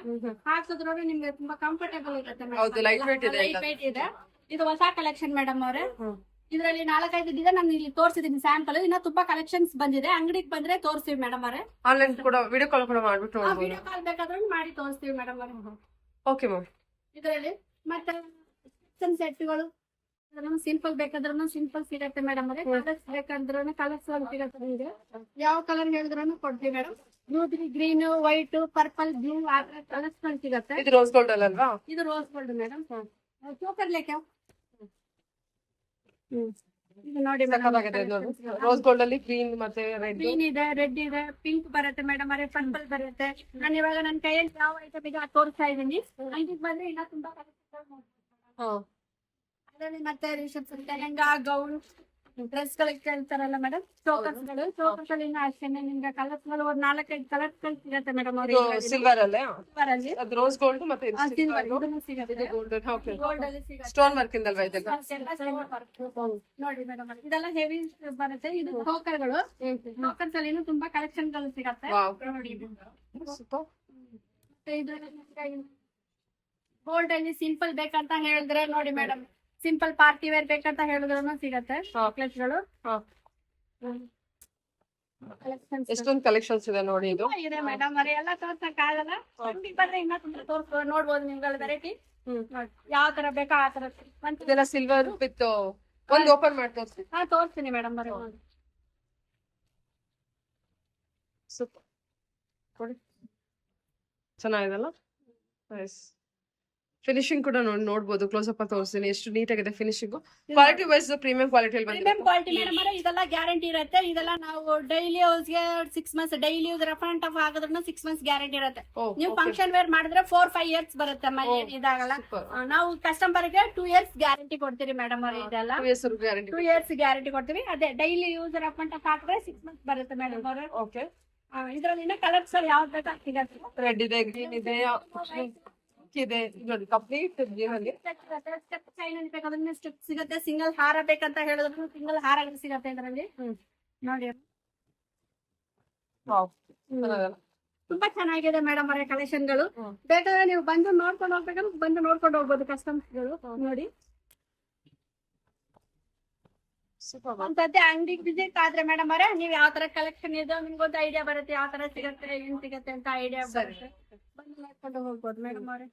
ಹಾಕಿದ್ರು ನಿಮ್ಗೆ ತುಂಬಾ ಕಂಫರ್ಟೇಬಲ್ ಇರುತ್ತೆ ಹೌದು, ಲೈಟ್ ವೇಟ್ ಇದೆ. ಲೈಟ್ ವೇಟ್ ಇದೆ. ಇದು ಹೊಸ ಕಲೆಕ್ಷನ್ ಮೇಡಮ್ ಅವರೇ. ಇದರಲ್ಲಿ 4-5 ಡಿಸೈನ್ ನಾನು ಇಲ್ಲಿ ತೋರಿಸಿದೀನಿ ಸ್ಯಾಂಪಲ್. ಇನ್ನ ತುಂಬಾ ಕಲೆಕ್ಷನ್ಸ್ ಬಂದಿದೆ. ಅಂಗಡಿಗೆ ಬಂದ್ರೆ ತೋರಿಸ್ತೀವಿ ಮೇಡಮ್ ಅವರೇ. ಆನ್ಲೈನ್ ಕೂಡ ವಿಡಿಯೋ ಕಾಲ್ ಕೂಡ ಮಾಡ್ಬಿಟ್ಟು ನೋಡಬಹುದು. ವಿಡಿಯೋ ಕಾಲ್ ಬೇಕಾದ್ರೂ ಮಾಡಿ ತೋರಿಸ್ತೀವಿ ಮೇಡಮ್ ಅವರೇ. Okay ma'am. ಇದರಲ್ಲಿ ಮತ್ತೆ ಸೆಟ್ಗಳು ಸಿಂಪಲ್ ಬೇಕಾದ್ರೂ ಸಿಂಪಲ್ ಸಿಗತ್ತೆ ಮೇಡಮ್ ಅವರೇ. ಕಲರ್ಸ್ ಬೇಕಾದ್ರೂ ಕಲರ್ಸ್ ಸಿಗತ್ತೆ. ನಿಮಗೆ ಯಾವ ಕಲರ್ ಹೇಳಿದ್ರೂ ಕೊಡ್ತೀವಿ madam. Blue, green, white, purple, blue ಆ ಕಲರ್ಸ್ ಸಿಗತ್ತೆ. ಇದು ರೋಸ್ ಗೋಲ್ಡ್ ಅಲ್ವಾ? ಇದು ರೋಸ್ ಗೋಲ್ಡ್ ಮೇಡಮ್. ಚೋಕರ್ ಲೇಖ. ಇದು ನೋಡಿ ರೋಸ್ ಗೋಲ್ಡ್ ಅಲ್ಲಿ ಗ್ರೀನ್ ಮತ್ತೆ ರೆಡ್. ಗ್ರೀನ್ ಇದೆ, ರೆಡ್ ಇದೆ, ಪಿಂಕ್ ಬರುತ್ತೆ ಮೇಡಮ್ ಅವರೇ, ಪರ್ಪಲ್ ಬರುತ್ತೆ. ನಾನು ಇವಾಗ ನನ್ನ ಕೈಯಲ್ಲಿ ಯಾವ ಐಟಮ್ ಇದೆ ಅದು ತೋರಿಸ್ತಾ ಇದ್ದೀನಿ. ಅಂಗಡಿಗೆ ಬಂದ್ರೆ ಇನ್ನ ತುಂಬಾ ಅದರಲ್ಲಿ ಮತ್ತೆ ರಿಸೆಪ್ಷನ್ ಲೆಹಂಗಾ, ಗೌನ್, ಡ್ರೆಸ್ ಗಳು ಕೇಳ್ತಾರಲ್ಲ ಮೇಡಮ್. ಚೋಕರ್ಸ್ ಗಳು, ಚೋಕರ್ಸ್ ಅಲ್ಲಿ ಅಷ್ಟೇ ನಿಮ್ಗೆ ಕಲರ್ಸ್ ಗಳು ಒಂದು 4-5 ಕಲರ್ಸ್ ಗಳು ಸಿಗತ್ತೆ ಮೇಡಮ್ ಅವ್ರಿಗೆ. ಸಿಲ್ವರ್ ಅಲ್ಲೇ? ಸಿಲ್ವರ್ ಅಲ್ಲಿ ಅದು ರೋಸ್ ಗೋಲ್ಡ್ ಮತ್ತೆ ಸಿಲ್ವರ್ ಇದನ್ನು ಸಿಗುತ್ತೆ. ಗೋಲ್ಡ್ ಅಲ್ಲಿ ಸಿಗುತ್ತೆ. ಸ್ಟೋನ್ ವರ್ಕ್ ಇಂದಲ್ವಾ ಇದೆಲ್ಲ? ನೋಡಿ ಮೇಡಮ್, ಇದೆಲ್ಲ ಹೆವಿ ಬರುತ್ತೆ. ಇದು ಚೋಕರ್ಗಳು. ಚೋಕರ್ಸ್ ಅಲ್ಲಿ ತುಂಬಾ ಕಲೆಕ್ಷನ್ ಗಳು ಸಿಗತ್ತೆ ನೋಡಿ. ಮತ್ತೆ ಇದು ಗೋಲ್ಡ್ ಅಲ್ಲಿ ಸಿಂಪಲ್ ಬೇಕಂತ ಹೇಳಿದ್ರೆ ನೋಡಿ ಮೇಡಮ್, ಸಿಂಪಲ್ ಪಾರ್ಟಿ ವೇರ್ ಬೇಕಂತ ಹೇಳಿದ್ರು ಸಿಗತ್ತೆ ಚಾಕ್ಲೇಟ್ಸ್ ಗಳು. ಎಷ್ಟೊಂದು ಕಲೆಕ್ಷನ್ಸ್ ಇದೆ ನೋಡಿ. ಇದು ಇದೆ ಮೇಡಮ್ ಅವರೇ, ಎಲ್ಲ ತೋರ್ಸಕ್ ಆಗಲ್ಲ. ಅಂಗಡಿಗೆ ಬಂದ್ರೆ ಇನ್ನ ತುಂಬಾ ನೋಡ್ಬೋದು ನಿಮ್ಗಳ ವೆರೈಟಿ. ಯಾವ ತರ ಬೇಕೋ ಆ ತರ. ಇದೆಲ್ಲ ಸಿಲ್ವರ್ ವಿತ್ ಒಂದು ಓಪನ್ ಮಾಡಿ ತೋರಿಸಿ. ಹಾ ತೋರಿಸ್ತೀನಿ ಮೇಡಮ್ ಅವರೇ. ಸೂಪರ್, ಕೊಡಿ. ಚೆನ್ನಾಗಿದೆಲ್ಲ. ನೈಸ್. ಫಿನಿಶಿಂಗ್ ಕೂಡ ನೋಡ್ಬೋದು. ಕ್ಲೋಸ್ ಅಪ್ ತೋರಿಸ್ತೀನಿ ಎಷ್ಟು ನೀಟ್ ಆಗಿದೆ finishing. Quality wise premium quality ಅಲ್ಲಿ ಬಂದಿದೆ. ಪ್ರೀಮಿಯಂ ಕ್ವಾಲಿಟಿ ಮೇಡಮ್ ಅವರೇ. ಇದೆಲ್ಲ ಗ್ಯಾರಂಟಿ ಇರುತ್ತೆ. ಇದೆಲ್ಲ ನಾವು ಡೈಲಿ ಯೂಸ್ಗೆ 6 months, daily use rough and tough ಆಗಿದ್ರು 6 ಮಂತ್ಸ್ ಗ್ಯಾರಂಟಿ ಇರುತ್ತೆ. ನೀವು ಫಂಕ್ಷನ್ ವೇರ್ ಮಾಡಿದ್ರೆ 4-5 ಇಯರ್ಸ್ ಬರುತ್ತೆ. ಇದಾಗಲ್ಲ. ನಾವು ಕಸ್ಟಮರ್ ಗೆ 2 ಇಯರ್ಸ್ ಗ್ಯಾರಂಟಿ ಕೊಡ್ತೀವಿ ಮೇಡಮ್ ಅವರೇ. ಇದೆಲ್ಲ 2 ಇಯರ್ಸ್ ಗ್ಯಾರಂಟಿ ಕೊಡ್ತೀವಿ. ಅದೇ daily use rough and tough ಹಾಕಿದ್ರೆ 6 ಮಂತ್ಸ್ ಬರುತ್ತೆ ಮೇಡಮ್ ಅವರೇ. ಓಕೆ, ಇದ್ರಲ್ಲಿ ಇನ್ನ ಕಲರ್ಸ್ ಯಾವ್ದು ಬೇಕಾ ಸಿಗತ್ತೆ. ರೆಡ್ ಇದೆ, ಗ್ರೀನ್ ಇದೆ, ಇದೆ ನೋಡಿ. ಕಂಪ್ಲೀಟ್ ಬೇಕಾದ್ರೆ ಸ್ಟೆಪ್ ಸಿಗುತ್ತೆ. ಸಿಂಗಲ್ ಹಾರ ಬೇಕಂತ ಹೇಳಿದ್ರು ಸಿಂಗಲ್ ಹಾರಗಳು ಸಿಗತ್ತೆ ಇದರಲ್ಲಿ ನೋಡಿ. ತುಂಬಾ ಚೆನ್ನಾಗಿದೆ ಮೇಡಮ್ ಅವರೇ ಕಲೆಕ್ಷನ್ ಗಳು. ಬೇಕಾದ್ರೆ ನೀವು ಬಂದು ನೋಡ್ಕೊಂಡು ಹೋಗ್ಬೇಕಂದ್ರೆ ಬಂದು ನೋಡ್ಕೊಂಡು ಹೋಗ್ಬೋದು ಕಸ್ಟಮರ್ಸ್ ಗಳು ನೋಡಿ. ಅಂತದ್ದೇ ಅಂಗಡಿಗೆ ವಿಸಿಟ್ ಆದ್ರೆ ಮೇಡಮ್ ಅವರೇ, ನೀವ್ ಯಾವ ತರ ಕಲೆಕ್ಷನ್ ಇದೆ ನಿಮ್ಗೊಂದು ಐಡಿಯಾ ಬರುತ್ತೆ. ಯಾವ ತರ ಸಿಗತ್ತೆ, ಏನ್ ಸಿಗತ್ತೆ ಅಂತ ಐಡಿಯಾ ಬರುತ್ತೆ. ಬಂದು ನೋಡ್ಕೊಂಡು ಹೋಗ್ಬೋದು ಮೇಡಮ್ ಅವರೇ.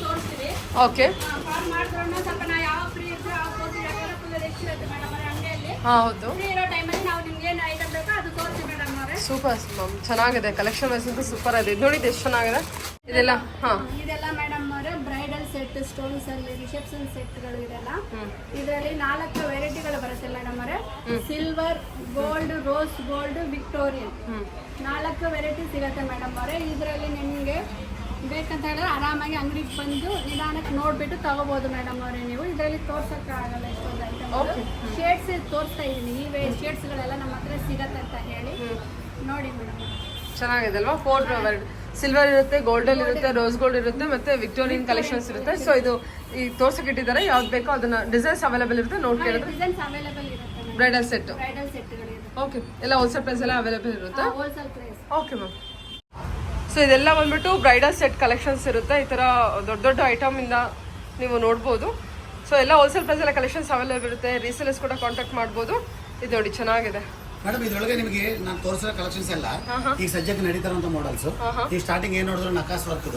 ತೋರಿಸ್ತೀವಿ. ಓಕೆ, ಕಾಲ್ ಮಾಡಿದ್ರು ಸ್ವಲ್ಪ ನಾ ಯಾವ ಫ್ರೀ ಇದ್ರೆ ಫುಲ್ ರೆಸ್ಟ್ ಇರುತ್ತೆ ಮೇಡಮ್ ಅವರೇ ಅಂಗಡಿಯಲ್ಲಿ. ಹೌದು, ಫ್ರೀ ಇರೋ ಟೈಮಲ್ಲಿ ನಾವು ನಿಮ್ಗೆ ಏನ್ ಐಟಮ್ ಬೇಕೋ ಅದು ತೋರಿಸಿ ಮೇಡಮ್ ಅವರೇ. ಸೂಪರ್ ಮ್ಯಾಮ್, ಚೆನ್ನಾಗಿದೆ ಕಲೆಕ್ಷನ್ ವೈಸ್ ಅಂತ ಸೂಪರ್ ಇದೆ. ನೋಡಿ ಎಷ್ಟು ಚೆನ್ನಾಗಿದೆ ಇದೆಲ್ಲ. ಇದೆಲ್ಲ ಮೇಡಮ್ ಅವರೇ ಬ್ರೈಡಲ್ ಸೆಟ್, ಸ್ಟೋನ್ಸ್ ಅಲ್ಲಿ ರಿಸೆಪ್ಷನ್ ಸೆಟ್ ಗಳು ಇದೆಲ್ಲ. ಇದರಲ್ಲಿ 4 ವೆರೈಟಿಗಳು ಬರುತ್ತೆ ಮೇಡಮ್ ಅವರೇ. Silver, gold, rose gold, Victorian 4 variety ಸಿಗತ್ತೆ ಮೇಡಮ್ ಅವರೇ. ಇದರಲ್ಲಿ ನಿಮ್ಗೆ ಬೇಕಂತ ಹೇಳಿದ್ರೆ ಆರಾಮಾಗಿ ಅಂಗಡಿಗೆ ಬಂದು ನಿಧಾನಕ್ಕೆ ನೋಡ್ಬಿಟ್ಟು ತಗೋಬಹುದು ಮೇಡಮ್ ಅವರೇ. ನೀವು ಇದರಲ್ಲಿ ತೋರ್ಸಕ್ ಆಗಲ್ಲ ಎಷ್ಟೊಂದು ಐಟಮ್. ಶೇಡ್ಸ್ ತೋರಿಸ್ತಾ ಇದೀನಿ. ಈ ಶೇಡ್ಸ್ ಗಳೆಲ್ಲ ನಮ್ಮ ಹತ್ರ ಸಿಗತ್ತೆ ಅಂತ ಹೇಳಿ ನೋಡಿ ಮೇಡಮ್. ಚೆನ್ನಾಗಿದೆ ಅಲ್ವಾ? 4 ಸಿಲ್ವರ್ ಇರುತ್ತೆ, ಗೋಲ್ಡಲ್ಲಿ ಇರುತ್ತೆ, ರೋಸ್ ಗೋಲ್ಡ್ ಇರುತ್ತೆ, ಮತ್ತೆ ವಿಕ್ಟೋರಿಯನ್ ಕಲೆಕ್ಷನ್ಸ್ ಇರುತ್ತೆ. ಸೊ ಇದು ಈ ತೋರ್ಸಕ್ಕೆ ಇಟ್ಟಿದ್ದಾರೆ, ಯಾವ್ದು ಬೇಕೋ ಅದನ್ನ ಡಿಸೈನ್ಸ್ ಅವೈಲೇಬಲ್ ಇರುತ್ತೆ, ನೋಡ್ಕೊಂಡಿದ್ರೆ ಡಿಸೈನ್ಸ್ ಅವೈಲೇಬಲ್ ಇರುತ್ತೆ ಬ್ರೈಡಲ್ ಸೆಟ್. ಬ್ರೈಡಲ್ ಸೆಟ್ಗಳಿರುತ್ತೆ. ಓಕೆ, ಎಲ್ಲ ಹೋಲ್ಸೇಲ್ ಪ್ರೈಸ್ ಎಲ್ಲ ಅವೈಲೇಬಲ್ ಇರುತ್ತೆ. Wholesale price. Okay ma'am. So ಇದೆಲ್ಲ ಬಂದ್ಬಿಟ್ಟು ಬ್ರೈಡಲ್ ಸೆಟ್ ಕಲೆಕ್ಷನ್ಸ್ ಇರುತ್ತೆ. ಈ ಥರ ದೊಡ್ಡ ದೊಡ್ಡ ಐಟಮ್ ಇಂದ ನೀವು ನೋಡ್ಬೋದು. ಸೊ ಎಲ್ಲ ಹೋಲ್ಸೇಲ್ ಪ್ರೈಸ್ ಎಲ್ಲ ಕಲೆಕ್ಷನ್ಸ್ ಅವೈಲೇಬಲ್ ಇರುತ್ತೆ. ರೀಸೇಲರ್ಸ್ ಕೂಡ ಕಾಂಟ್ಯಾಕ್ಟ್ ಮಾಡ್ಬೋದು. ಇದು ನೋಡಿ ಚೆನ್ನಾಗಿದೆ ಮೇಡಮ್. ಇದ್ರೊಳಗೆ ನಿಮಗೆ ನಾನು ತೋರಿಸಿರೋ ಕಲೆಕ್ಷನ್ಸ್ ಎಲ್ಲ ಈಗ ಸದ್ಯಕ್ಕೆ ನಡೀತಾರಂತ ಮಾಡಲ್ಸ್. ಈ ಸ್ಟಾರ್ಟಿಂಗ್ ಏನ್ ನೋಡಿದ್ರು ನಕಾಸ್ ವರ್ಕ್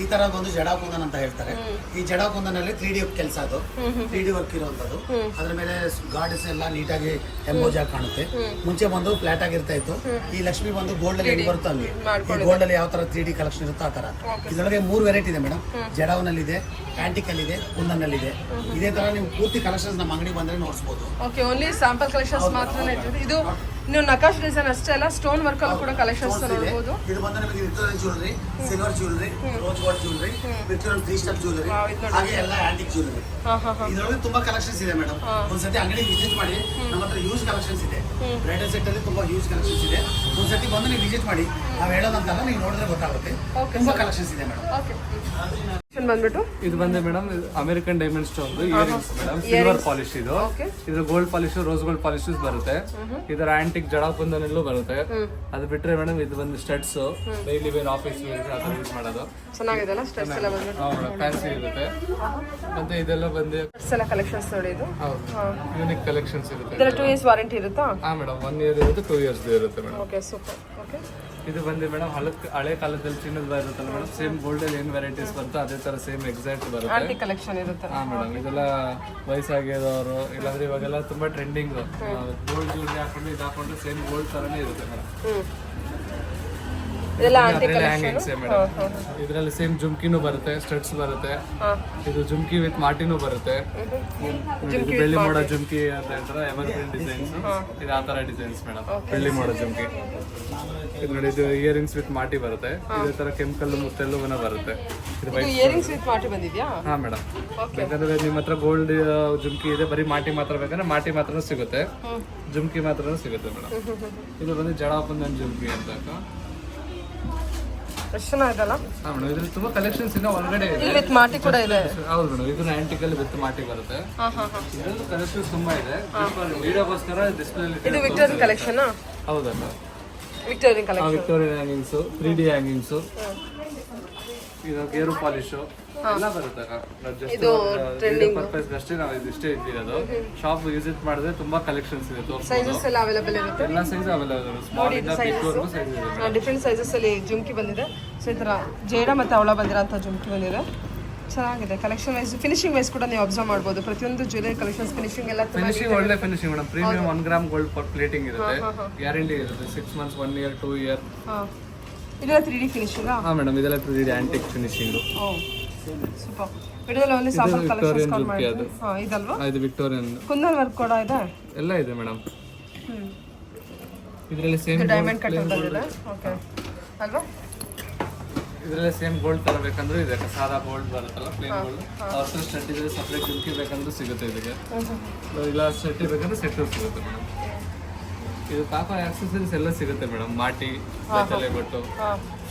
ಈ ತರ ಒಂದು ಜಡಾ ಕುಂದನ್ ಅಂತ ಹೇಳ್ತಾರೆ. ಈ ಜಡಾ ಕುಂದನಲ್ಲಿ 3D ಕೆಲಸ, ಅದು 3D ವರ್ಕ್ ಇರುವಂತದ್ದು. ಅದ್ರ ಮೇಲೆ ಗಾರ್ಡಸ್ ಎಲ್ಲ ನೀಟಾಗಿ ಎಂಬೋಜ್ ಆಗಿ ಕಾಣುತ್ತೆ. ಮುಂಚೆ ಬಂದು ಫ್ಲಾಟ್ ಆಗಿರ್ತಾ ಇತ್ತು. ಈ ಲಕ್ಷ್ಮಿ ಬಂದು ಗೋಲ್ಡ್ ಅಲ್ಲಿ ಹೆಂಗ್ ಬರುತ್ತೆ ಹಂಗೆ, ಈ ಗೋಲ್ಡ್ ಅಲ್ಲಿ ಯಾವ ತರ 3D ಕಲೆಕ್ಷನ್ ಇರುತ್ತೋ ಆ ತರ. ಇದ್ರೊಳಗೆ 3 ವೆರೈಟಿ ಇದೆ ಮೇಡಮ್. ಜಡಾವ್ನಲ್ಲಿದೆ, ಆಂಟಿಕ್ ಅಲ್ಲಿ ಇದೆ, ಕುಂದನ್ನಲ್ಲಿ ಇದೆ. ಇದೇ ತರ ನೀವು ಪೂರ್ತಿ ಕಲೆಕ್ಷನ್ಸ್ ನಮ್ಮ ಅಂಗಡಿ ಬಂದ್ರೆ ನೋಡ್ಸ್ಬೋದು. ಓಕೆ, ಓನ್ಲಿ ಸ್ಯಾಂಪಲ್ ಕಲೆಕ್ಷನ್ಸ್ ಮಾತ್ರ ಇಟ್ಟಿದೆ. ಇದು ನೀವು ನಕಾಶ್ ಡಿಸೈನ್ ಅಷ್ಟೇ ಅಲ್ಲ, ಸ್ಟೋನ್ ವರ್ಕ್ ಅಲ್ಲೂ ಕೂಡ ಕಲೆಕ್ಷನ್ಸ್ ನೋಡಬಹುದು. ಇದು ಬಂದ್ರೆ ನಿಮಗೆ Victorian jewellery, silver jewellery, rose gold jewellery, Victorian 3 step jewellery, ಹಾಗೆ ಎಲ್ಲ ಆಂಟಿಕ್ ಜ್ಯುವೆಲರಿ. ಇದರಲ್ಲಿ ತುಂಬಾ ಕಲೆಕ್ಷನ್ಸ್ ಇದೆ ಮೇಡಮ್. ಒಂದ್ಸತಿ ಅಂಗಡಿ ವಿಸಿಟ್ ಮಾಡಿ, ನಮ್ಮ ಹತ್ರ ಯೂಸ್ ಕಲೆಕ್ಷನ್ಸ್ ಇದೆ. ಬ್ರೈಡಲ್ ಸೆಟ್ ಅಲ್ಲಿ ತುಂಬಾ ಯೂಸ್ ಕಲೆಕ್ಷನ್ಸ್ ಇದೆ. ಒಂದ್ಸತಿ ಬಂದು ನೀವು ವಿಸಿಟ್ ಮಾಡಿ. ನಾವು ಹೇಳೋದಂತಲ್ಲ, ನೀವು ನೋಡಿದ್ರೆ ಗೊತ್ತಾಗುತ್ತೆ. ತುಂಬಾ ಕಲೆಕ್ಷನ್ಸ್ ಇದೆ ಮೇಡಮ್. ಓಕೆ, ಬಂದ್ಬಿಟ್ಟು ಇದು ಬಂದೆ madam American diamond stone earrings madam. Silver polish ಇದು. ಇದು gold polish, rose gold polish ಬರುತ್ತೆ. ಇದರ ಆಂಟಿಕ್ ಜಡಾ ಕುಂದನಲ್ಲೂ ಬರುತ್ತೆ. ಅದು ಬಿಟ್ರೆ ಮೇಡಮ್ ಇದು ಬಂದು studs, daily wear office use ಮಾಡೋದು. ಚೆನ್ನಾಗಿದೆ ಅಲ್ಲ, ಸ್ಟೆಪ್ಸ್ ಎಲ್ಲ ಬಂದ್ಬಿಟ್ಟು ಫ್ಯಾನ್ಸಿ ಇರುತ್ತೆ. ಮತ್ತೆ ಇದೆಲ್ಲ ಬಂದು ಎಲ್ಲ ಕಲೆಕ್ಷನ್ಸ್ ನೋಡಿ. ಇದು ಯೂನಿಕ್ ಕಲೆಕ್ಷನ್ಸ್ ಇರುತ್ತೆ. ಇದರ 2 years ವಾರಂಟಿ ಇರುತ್ತಾ? ಹಾ ಮೇಡಮ್, 1 year ಇರುತ್ತೆ, 2 years ಇರುತ್ತೆ ಮೇಡಮ್. Okay, super. ಓಕೆ, ಇದು ಬಂದು ಮೇಡಮ್ ಹಳೆ ಕಾಲದಲ್ಲಿ ಚಿನ್ನದ ಬರುತ್ತಲ್ಲ ಮೇಡಮ್, ಸೇಮ್ ಗೋಲ್ಡ್ ಅಲ್ಲಿ ಏನ್ ವೆರೈಟೀಸ್ ಬರುತ್ತೆ ಅದೇ ತರ ಸೇಮ್ ಎಕ್ಸಾಕ್ಟ್ ಬರುತ್ತೆ. ಆಂಟಿ ಕಲೆಕ್ಷನ್ ಇರುತ್ತೆ. ಹಾ ಮೇಡಮ್, ಇದೆಲ್ಲ ವಯಸ್ಸಾಗಿರೋರು ಇಲ್ಲಾಂದ್ರೆ ಇವಾಗೆಲ್ಲ ತುಂಬಾ ಟ್ರೆಂಡಿಂಗ್ ಗೋಲ್ಡ್ ಜ್ಯುವೆಲರಿ ಹಾಕೊಂಡು ಇದು ಹಾಕೊಂಡು ಸೇಮ್ ಗೋಲ್ಡ್ ತರನೇ ಇರುತ್ತೆ ಮೇಡಮ್. ಇದೆಲ್ಲ ಆಂಟಿ ಹ್ಯಾಂಗಿಂಗ್ಸ್ ಮೇಡಮ್. ಇದರಲ್ಲಿ ಸೇಮ್ ಜುಮ್ಕಿನೂ ಬರುತ್ತೆ, ಸ್ಟಡ್ಸ್ ಬರುತ್ತೆ. ಇದು ಜುಮ್ಕಿ ವಿತ್ ಮಾಟಿನೂ ಬರುತ್ತೆ. ಇದು ಬೆಳ್ಳಿ ಮಾಡೋ ಜುಮ್ಕಿ ಅಂತ ಹೇಳ್ತಾರೆ, ಎವರ್ಗ್ರೀನ್ ಡಿಸೈನ್ಸ್. ಇದು ಆ ತರ ಡಿಸೈನ್ಸ್ ಮೇಡಮ್, ಬೆಳ್ಳಿ ಮಾಡೋ ಜುಮ್ಕಿ. ಇದು ನೋಡಿ, ಇದು ಇಯರಿಂಗ್ಸ್ ವಿತ್ ಮಾಟಿ ಬರುತ್ತೆ. ಇದೇ ತರ ಕೆಂಪಲ್ ಮುತ್ತೆಲ್ಲೂ ಬರುತ್ತೆ. ಇದು ಇಯರಿಂಗ್ಸ್ ವಿತ್ ಮಾಟಿ ಬಂದಿದ್ಯಾ? ಹಾ ಮೇಡಮ್. ಬೇಕಾದ್ರೆ ನಿಮ್ಮ ಹತ್ರ ಗೋಲ್ಡ್ ಜುಮ್ಕಿ ಇದೆ, ಬರೀ ಮಾಟಿ ಮಾತ್ರ ಬೇಕಂದ್ರೆ ಮಾಟಿ ಮಾತ್ರ ಸಿಗುತ್ತೆ, ಜುಮ್ಕಿ ಮಾತ್ರ ಸಿಗುತ್ತೆ ಮೇಡಮ್. ಇದು ಬಂದು ಜಡಾ ಕುಂದನ್ ಜುಮ್ಕಿ ಅಂತ. ಎಷ್ಟು ಚೆನ್ನಾಗಿದಲ್ಲ? ಹಾ ಮೇಡಮ್, ಇದ್ರಲ್ಲಿ ತುಂಬಾ ಕಲೆಕ್ಷನ್ಸ್ ಇನ್ನ ಒಳಗಡೆ ಇದೆ. ವಿತ್ ಮಾಟಿ ಕೂಡ ಇದೆ. ಹೌದು ಮೇಡಮ್, ಇದನ್ನ ಆಂಟಿಕ್ ಅಲ್ಲಿ ವಿತ್ ಮಾಟಿ ಬರುತ್ತೆ. ಇದರಲ್ಲೂ ಕಲೆಕ್ಷನ್ಸ್ ತುಂಬಾ ಇದೆ. ವಿಡಿಯೋಗೋಸ್ಕರ ಡಿಸ್ಪ್ಲೇ. ಇದು ವಿಕ್ಟೋರಿಯನ್ ಕಲೆಕ್ಷನ್? ಹೌದಲ್ಲ, Victorian collection. Victorian hangings, 3D hangings, ಇದು ಗೇರು ಪಾಲಿಶ್ ಎಲ್ಲ ಬರುತ್ತೆ. ಇದು ಟ್ರೆಂಡಿಂಗ್ ಪರ್ಪಸ್ ಅಷ್ಟೇ ನಾವು ಇದಿಷ್ಟೇ ಇಟ್ಟಿರೋದು. ಶಾಪ್ ವಿಸಿಟ್ ಮಾಡಿದ್ರೆ ತುಂಬಾ ಕಲೆಕ್ಷನ್ಸ್ ಇದೆ. ಸೈಜಸ್ ಎಲ್ಲ ಅವೈಲೇಬಲ್ ಇರುತ್ತೆ. ಎಲ್ಲ ಸೈಜ್ ಅವೈಲೇಬಲ್ ಇದೆ, ಸ್ಮಾಲ್ ಇಂದ ಬಿಗ್ ವರೆಗೂ ಸೈಜ್ ಇದೆ. ಡಿಫ್ರೆಂಟ್ ಸೈಜಸ್ ಅಲ್ಲಿ ಜುಮ್ಕಿ ಬಂದಿದೆ. ಸೊ ಈ ತರ ಜೇಡ ಮತ್ತೆ ಅವಳ ಬಂದಿರೋಂಥ ಜುಮ್ಕಿ ಬಂದಿದೆ. ಚೆನ್ನಾಗಿದೆ ಕಲೆಕ್ಷನ್ ವೈಸ್. ಫಿನಿಶಿಂಗ್ ವೈಸ್ ಕೂಡ ನೀವು ಅಬ್ಸರ್ವ್ ಮಾಡ್ಬೋದು. ಪ್ರತಿಯೊಂದು ಜ್ಯುವೆಲರಿ ಕಲೆಕ್ಷನ್ಸ್ ಫಿನಿಶಿಂಗ್ ಎಲ್ಲ ಫಿನಿಶಿಂಗ್ ಒಳ್ಳೆ finishing madam. Premium 1 gram gold plating ಇರುತ್ತೆ. ಗ್ಯಾರಂಟಿ ಇರುತ್ತೆ 6 months, 1 year, 2 year. ಇದೆಲ್ಲ 3D ಫಿನಿಶಿಂಗ್? ಹಾ ಮೇಡಮ್, ಇದೆಲ್ಲ 3D ಆಂಟಿಕ್ ಫಿನಿಶಿಂಗ್. ಓ ಸೂಪರ್. ವಿಡಿಯೋದಲ್ಲಿ ಓನ್ಲಿ ಸಾಫ್ಟ್ ಕಲೆಕ್ಷನ್ಸ್ ಕಾಲ್ ಮಾಡಿ. ಹಾ, ಇದಲ್ವಾ? ಇದು ವಿಕ್ಟೋರಿಯನ್ ಕುಂದನ್ ವರ್ಕ್ ಕೂಡ ಇದೆ. ಎಲ್ಲ ಇದೆ ಮೇಡಮ್. ಇದರಲ್ಲಿ ಸೇಮ್ ಡೈಮಂಡ್ ಕಟ್ ಬಂದಿದೆ. ಓಕೆ ಅಲ್ವಾ? ಇದರಲ್ಲಿ ಸೇಮ್ ಗೋಲ್ಡ್ ತರ ಬೇಕಂದ್ರೆ ಇದೆ, ಸಾದಾ ಗೋಲ್ಡ್ ಬರುತ್ತಲ್ಲ, ಪ್ಲೇನ್ ಗೋಲ್ಡ್. ಅವ್ರ ಸೆಟ್ ಇದೆ, ಸಪ್ರೇಟ್ ಜುಮ್ಕಿ ಬೇಕಂದ್ರೆ ಸಿಗುತ್ತೆ ಇದಕ್ಕೆ. ಇಲ್ಲ ಸೆಟ್ ಬೇಕಂದ್ರೆ ಸೆಟ್ ಸಿಗುತ್ತೆ ಮೇಡಮ್. ಇದು ಪಾಪ ಆಕ್ಸೆಸರೀಸ್ ಎಲ್ಲ ಸಿಗುತ್ತೆ ಮೇಡಮ್. ಮಾಟಿ, ಬೆತ್ತಲೆ ಬಟ್ಟು,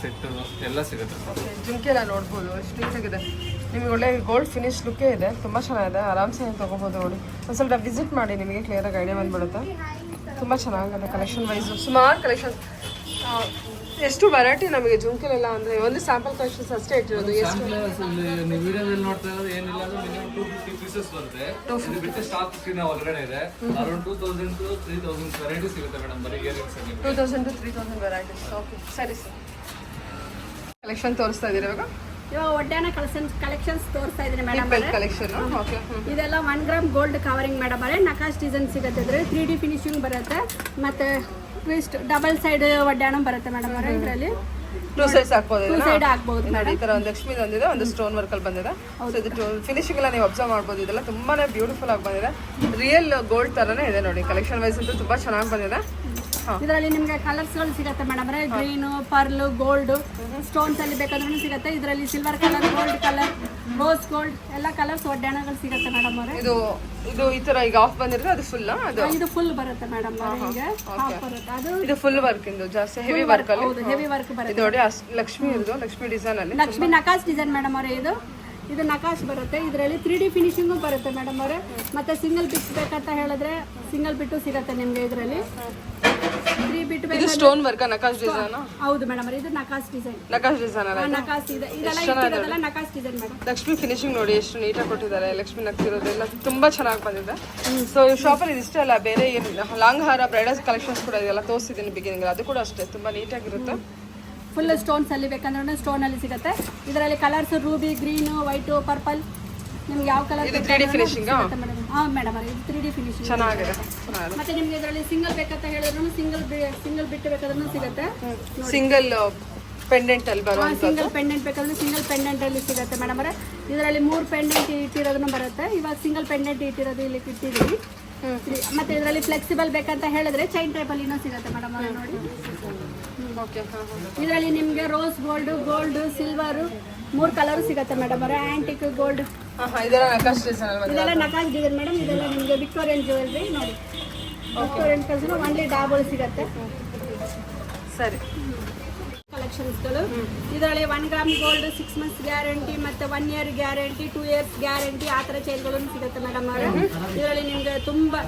ಸೆಟ್ ಎಲ್ಲ ಸಿಗುತ್ತೆ. ಜುಮ್ಕಿ ಎಲ್ಲ ನೋಡ್ಬೋದು, ಎಷ್ಟು ನೀಟಾಗಿದೆ. ನಿಮಗೆ ಒಳ್ಳೆ ಗೋಲ್ಡ್ ಫಿನಿಶ್ ಲುಕ್ಕೇ ಇದೆ. ತುಂಬ ಚೆನ್ನಾಗಿದೆ, ಆರಾಮ್ಸೆ ತೊಗೋಬೋದು ನೋಡಿ. ಒಂದು ಸ್ವಲ್ಪ ವಿಸಿಟ್ ಮಾಡಿ, ನಿಮಗೆ ಕ್ಲಿಯರಾಗಿ ಐಡಿಯಾ ಬಂದ್ಬಿಡುತ್ತೆ. ತುಂಬ ಚೆನ್ನಾಗಿದೆ ಕಲೆಕ್ಷನ್ ವೈಸು. ಸುಮಾರು ಕಲೆಕ್ಷನ್ಸ್. ಎಷ್ಟು ವೆರೈಟಿ ನಮಗೆ ಜುಮ್ಕಿಲೆಲ್ಲ ಅಂದರೆ ಒಂದು ಸ್ಯಾಂಪಲ್ ಕಲೆಕ್ಷನ್ಸ್ ಅಷ್ಟೇ ಇಟ್ಟಿರೋದು. ಎಷ್ಟು ನೀವು ವಿಡಿಯೋದಲ್ಲಿ ನೋಡ್ತಾ ಇರೋದು ಏನಿಲ್ಲ ಅಂದ್ರೆ ಮಿನಿಮಮ್ 250 ಪೀಸಸ್ ಬರುತ್ತೆ. ಇದು ಬಿಟ್ಟು ಸ್ಟಾಕ್ ಒಳಗಡೆ ಇದೆ. ಅರೌಂಡ್ 2000 to 3000 ವೆರೈಟಿ ಸಿಗುತ್ತೆ ಮೇಡಮ್, ಬರೀ ಇಯರಿಂಗ್ಸ್ ಅಲ್ಲಿ. 2000 to 3000 ವೆರೈಟೀಸ್. ಓಕೆ, ಸರಿ ಸರ್. ಕಲೆಕ್ಷನ್ ತೋರಿಸ್ತಾ ಇದ್ದೀರಾ ಇವಾಗ? ಇವಾಗ ಒಡ್ಡಾನ ಕಲೆಕ್ಷನ್ಸ್ ತೋರಿಸ್ತಾ ಇದ್ದೀನಿ ಮೇಡಮ್. Collection okay. ಇದೆಲ್ಲ 1 ಗ್ರಾಮ್ ಗೋಲ್ಡ್ ಕವರಿಂಗ್ ಮೇಡಮ್ ಅವರೇ. ನಕಾಶ್ ಡಿಸೈನ್ ಸಿಗುತ್ತೆ. ಇದ್ರೆ 3D ಫಿನಿಶಿಂಗ್ ಬರುತ್ತೆ. ಮತ್ತೆ ಟ್ವಿಸ್ಟ್ ಡಬಲ್ ಸೈಡ್ ಒಡ್ಡಾಣ ಬರುತ್ತೆ ಮೇಡಮ್ ಅವರೇ. ಇದರಲ್ಲಿ 2 ಸೈಡ್ಸ್ ಹಾಕ್ಬೋದು. 2 ಸೈಡ್ ಹಾಕ್ಬೋದು ನೋಡಿ. ಈ ತರ ಒಂದು ಲಕ್ಷ್ಮಿ ಬಂದಿದೆ, ಒಂದು ಸ್ಟೋನ್ ವರ್ಕ್ ಅಲ್ಲಿ ಬಂದಿದೆ. ಸೊ ಇದು ಫಿನಿಶಿಂಗ್ ಎಲ್ಲ ನೀವು ಅಬ್ಸರ್ವ್ ಮಾಡ್ಬೋದು. ಇದೆಲ್ಲ ತುಂಬಾನೇ ಬ್ಯೂಟಿಫುಲ್ ಆಗಿ ಬಂದಿದೆ. ರಿಯಲ್ ಗೋಲ್ಡ್ ತರನೇ ಇದೆ ನೋಡಿ. ಕಲೆಕ್ಷನ್ ವೈಸ್ ಅಂತೂ ತುಂಬಾ ಚೆನ್ನಾಗಿ ಬಂದಿದೆ. ಇದರಲ್ಲಿ ನಿಮ್ಗೆ ಕಲರ್ಸ್ ಗಳು ಸಿಗತ್ತೆ madam green, pearl, gold, stones ಅಲ್ಲಿ ಬೇಕಾದ್ರೂ ಸಿಗತ್ತೆ. ಇದರಲ್ಲಿ silver colour, gold colour, rose gold ಎಲ್ಲ ಕಲರ್ಸ್ ಒಡ್ಯಾಣಗಳು ಸಿಗತ್ತೆ ಮೇಡಮ್ ಅವರೇ. ಇದು ಈ ತರ ಈಗ ಆಫ್ ಬಂದಿರುತ್ತೆ, ಅದು ಫುಲ್ ಅದು ಇದು ಫುಲ್ ಬರುತ್ತೆ ಮೇಡಮ್ ಹಿಂಗೆ ಹಾಫ್ ಬರುತ್ತೆ. ಅದು ಇದು ಫುಲ್ ವರ್ಕ್ ಇಂದು ಜಾಸ್ತಿ ಹೆವಿ ವರ್ಕ್ ಅಲ್ಲಿ. ಹೌದು, ಹೆವಿ ವರ್ಕ್ ಬರುತ್ತೆ. ಇದು ನೋಡಿ ಲಕ್ಷ್ಮಿ ಇರೋದು, ಲಕ್ಷ್ಮಿ ಡಿಸೈನ್ ಅಲ್ಲಿ ಲಕ್ಷ್ಮಿ ನಕಾಶ್ ಡಿಸೈನ್ ಮೇಡಮ್ ಅವರೇ. ಇದು ನಕಾಶ್ ಬರುತ್ತೆ. ಇದರಲ್ಲಿ 3D ಫಿನಿಶಿಂಗು ಬರುತ್ತೆ ಮೇಡಮ್ ಅವರೇ. ಮತ್ತೆ ಸಿಂಗಲ್ ಬಿಟ್ಸ್ ಬೇಕಂತ ಹೇಳಿದ್ರೆ ಸಿಂಗಲ್ ಬಿಟ್ಟು ಸಿಗತ್ತೆ ನಿಮ್ಗೆ. ಇದರಲ್ಲಿ 3 ಬಿಟ್ ಇದು ಸ್ಟೋನ್ ವರ್ಕ್ ನಕಾಶ್ ಡಿಸೈನ್. ಹೌದು ಮೇಡಮ್ ಇದು ನಕಾಶ್ ಡಿಸೈನ್. ನಕಾಶ್ ಡಿಸೈನ್ ಅಲ್ಲ, ನಕಾಶ್ ಇದೆ. ಇದೆಲ್ಲ ಇಟ್ಟಿರೋದೆಲ್ಲ ನಕಾಶ್ ಡಿಸೈನ್ ಮೇಡಮ್. ಲಕ್ಷ್ಮಿ ಫಿನಿಶಿಂಗ್ ನೋಡಿ ಎಷ್ಟು ನೀಟಾಗಿ ಕೊಟ್ಟಿದ್ದಾರೆ. ಲಕ್ಷ್ಮಿ ನಗ್ತಿರೋದೆಲ್ಲ ತುಂಬಾ ಚೆನ್ನಾಗಿ ಬಂದಿದೆ. ಸೊ ಈ ಶಾಪಲ್ಲಿ ಇದಿಷ್ಟೇ ಅಲ್ಲ, ಬೇರೆ ಏನು ಲಾಂಗ್ ಹಾರ ಬ್ರೈಡಲ್ಸ್ ಕಲೆಕ್ಷನ್ಸ್ ಕೂಡ ಇದೆಲ್ಲ ತೋರಿಸಿದ್ದೀನಿ ಬಿಗಿನಿಂಗ್. ಅದು ಕೂಡ ಅಷ್ಟೇ ತುಂಬಾ ನೀಟಾಗಿರುತ್ತೆ. ಫುಲ್ ಸ್ಟೋನ್ಸ್ ಅಲ್ಲಿ ಬೇಕಂದ್ರೆ ಸ್ಟೋನ್ ಅಲ್ಲಿ ಸಿಗುತ್ತೆ. ಇದರಲ್ಲಿ colours Ruby, green, white, purple, ನಿಮ್ಗೆ ಯಾವ ಕಲರ್ ಇದು 3D ಫಿನಿಶಿಂಗ್ ಮೇಡಮ್. ಹಾ ಮೇಡಮ್ ಇದು 3D ಫಿನಿಶಿಂಗ್ ಚೆನ್ನಾಗಿದೆ. ಮತ್ತೆ ನಿಮ್ಗೆ ಇದರಲ್ಲಿ ಸಿಂಗಲ್ ಬೇಕಂತ ಹೇಳಿದ್ರು ಸಿಂಗಲ್ ಬಿಟ್ಟು ಬೇಕಾದ್ರೂ ಸಿಗುತ್ತೆ. ಸಿಂಗಲ್ ಪೆಂಡೆಂಟ್ ಅಲ್ಲಿ ಬರುವಂತ ಸಿಂಗಲ್ ಪೆಂಡೆಂಟ್ ಬೇಕಾದ್ರೆ ಸಿಂಗಲ್ ಪೆಂಡೆಂಟ್ ಅಲ್ಲಿ ಸಿಗುತ್ತೆ ಮೇಡಮ್ ಅವರೇ. ಇದರಲ್ಲಿ 3 ಪೆಂಡೆಂಟ್ ಇಟ್ಟಿರೋದನ್ನು ಬರುತ್ತೆ. ಇವಾಗ ಸಿಂಗಲ್ ಪೆಂಡೆಂಟ್ ಇಟ್ಟಿರೋದು ಇಲ್ಲಿ ಇಟ್ಟಿದ್ದೀವಿ. ಮತ್ತೆ ಇದರಲ್ಲಿ ಫ್ಲೆಕ್ಸಿಬಲ್ ಬೇಕಂತ ಹೇಳಿದ್ರೆ ಚೈನ್ ಟೈಪ್ ಅಲ್ಲಿ ಇನ್ನೂ ಸಿಗುತ್ತೆ ಮೇಡಮ್ ಅವರೇ ನೋಡಿ. ಇದರಲ್ಲಿ ನಿಮ್ಗೆ ರೋಸ್ ಗೋಲ್ಡ್, ಸಿಲ್ವರ್ 3 ಕಲರ್ ಸಿಗುತ್ತೆ ಮೇಡಮ್ ಅವರೇ. ಆಂಟಿಕ್ ಗೋಲ್ಡ್, ಇದೆಲ್ಲ ನಕಾಶ್ ಡಿಸೈನ್ ಅಲ್ವಾ? ಇದೆಲ್ಲ ನಕಾಶ್ ಡಿಸೈನ್ ಮೇಡಮ್. ಇದೆಲ್ಲ ನಿಮ್ಗೆ ವಿಕ್ಟೋರಿಯನ್ ಜ್ಯುವೆಲ್ರಿ ನೋಡಿ. ವಿಕ್ಟೋರಿಯನ್ ಕಲ್ಸ್ನ ಒನ್ಲಿ ಡಾಬಲ್ ಸಿಗುತ್ತೆ. ಸರಿ. ಕಲೆಕ್ಷನ್ಸ್ಗಳು ಇದರಲ್ಲಿ 1 ಗ್ರಾಮ್ ಗೋಲ್ಡ್ 6 ಮಂತ್ಸ್ ಗ್ಯಾರಂಟಿ, ಮತ್ತೆ 1 ಇಯರ್ ಗ್ಯಾರಂಟಿ, 2 ಇಯರ್ಸ್ ಗ್ಯಾರಂಟಿ ಆ ಥರ ಚೈನ್ಗಳು ಸಿಗುತ್ತೆ ಮೇಡಮ್ ಅವರೇ. ಇದರಲ್ಲಿ ನಿಮ್ಗೆ ತುಂಬಾ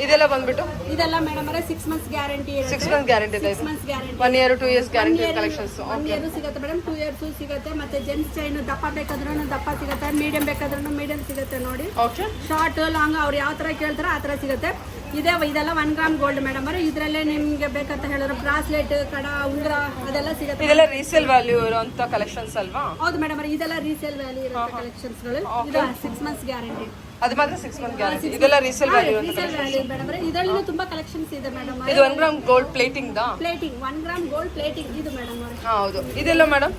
ಇದೆಲ್ಲ ಬಂದ್ಬಿಟ್ಟು ಇದೆಲ್ಲ ಮೇಡಮ್ ಅವರೇ 6 ಮಂತ್ಸ್ ಗ್ಯಾರಂಟಿ ಇರುತ್ತೆ. 6 ಮಂತ್ ಗ್ಯಾರಂಟಿ ಇದೆ. 6 months guarantee, 1 year 2 years guarantee collections. 1 year ಸಿಗುತ್ತೆ ಮೇಡಮ್, 2 ಇಯರ್ಸ್ ಸಿಗುತ್ತೆ. ಮತ್ತೆ ಜೆಂಟ್ಸ್ ಚೈನ್ ದಪ್ಪ ಬೇಕಾದ್ರೂ ದಪ್ಪ ಸಿಗುತ್ತೆ, ಮೀಡಿಯಂ ಬೇಕಾದ್ರೂ ಮೀಡಿಯಂ ಸಿಗುತ್ತೆ ನೋಡಿ. ಓಕೆ. ಶಾರ್ಟ್ ಲಾಂಗ್ ಅವ್ರು ಯಾವ ತರ ಕೇಳ್ತಾರೋ ಆ ತರ ಸಿಗುತ್ತೆ. ಇದೆಲ್ಲ 1 ಗ್ರಾಮ್ ಗೋಲ್ಡ್ ಮೇಡಮ್ ಅವರೇ. ಇದರಲ್ಲೇ ನಿಮ್ಗೆ ಬೇಕಂತ ಹೇಳಿದ್ರು ಬ್ರಾಸ್ಲೆಟ್, ಕಡ, ಉಂಗುರ ಅದೆಲ್ಲ ಸಿಗುತ್ತೆ. ಇದೆಲ್ಲ ರೀಸೇಲ್ ವ್ಯಾಲ್ಯೂ ಇರುವಂತ ಕಲೆಕ್ಷನ್ಸ್ ಅಲ್ವಾ? ಹೌದು ಮೇಡಮ್ ಅವರೇ, ಇದೆಲ್ಲ ರೀಸೇಲ್ ವ್ಯಾಲ್ಯೂ ಇರೋ ಕಲೆಕ್ಷನ್ಸ್ ಗಳು. ಇದು 6 ಮಂತ್ಸ್ ಗ್ಯಾರಂಟಿ. ಅದು ಮಾತ್ರ 6 ಮಂತ್ ಗ್ಯಾರಂಟಿ. ಇದೆಲ್ಲ ರೀಸೇಲ್ ವ್ಯಾಲ್ಯೂ ಇರುವಂತ ರೀಸೇಲ್ ವ್ಯಾಲ್ಯೂ ಮೇಡಮ್ ಅವರೇ. ಇದರಲ್ಲಿ ತುಂಬಾ ಕಲೆಕ್ಷನ್ಸ್ ಇದೆ ಮೇಡಮ್. ಇದು 1 ಗ್ರಾಮ್ ಗೋಲ್ಡ್ ಪ್ಲೇಟಿಂಗ್ ದಾ? ಪ್ಲೇಟಿಂಗ್ 1 ಗ್ರಾಮ್ ಗೋಲ್ಡ್ ಪ್ಲೇಟಿಂಗ್ ಇದು ಮೇಡಮ್ ಅವರೇ. ಹೌದು. ಇದೆಲ್ಲ ಮೇಡಮ್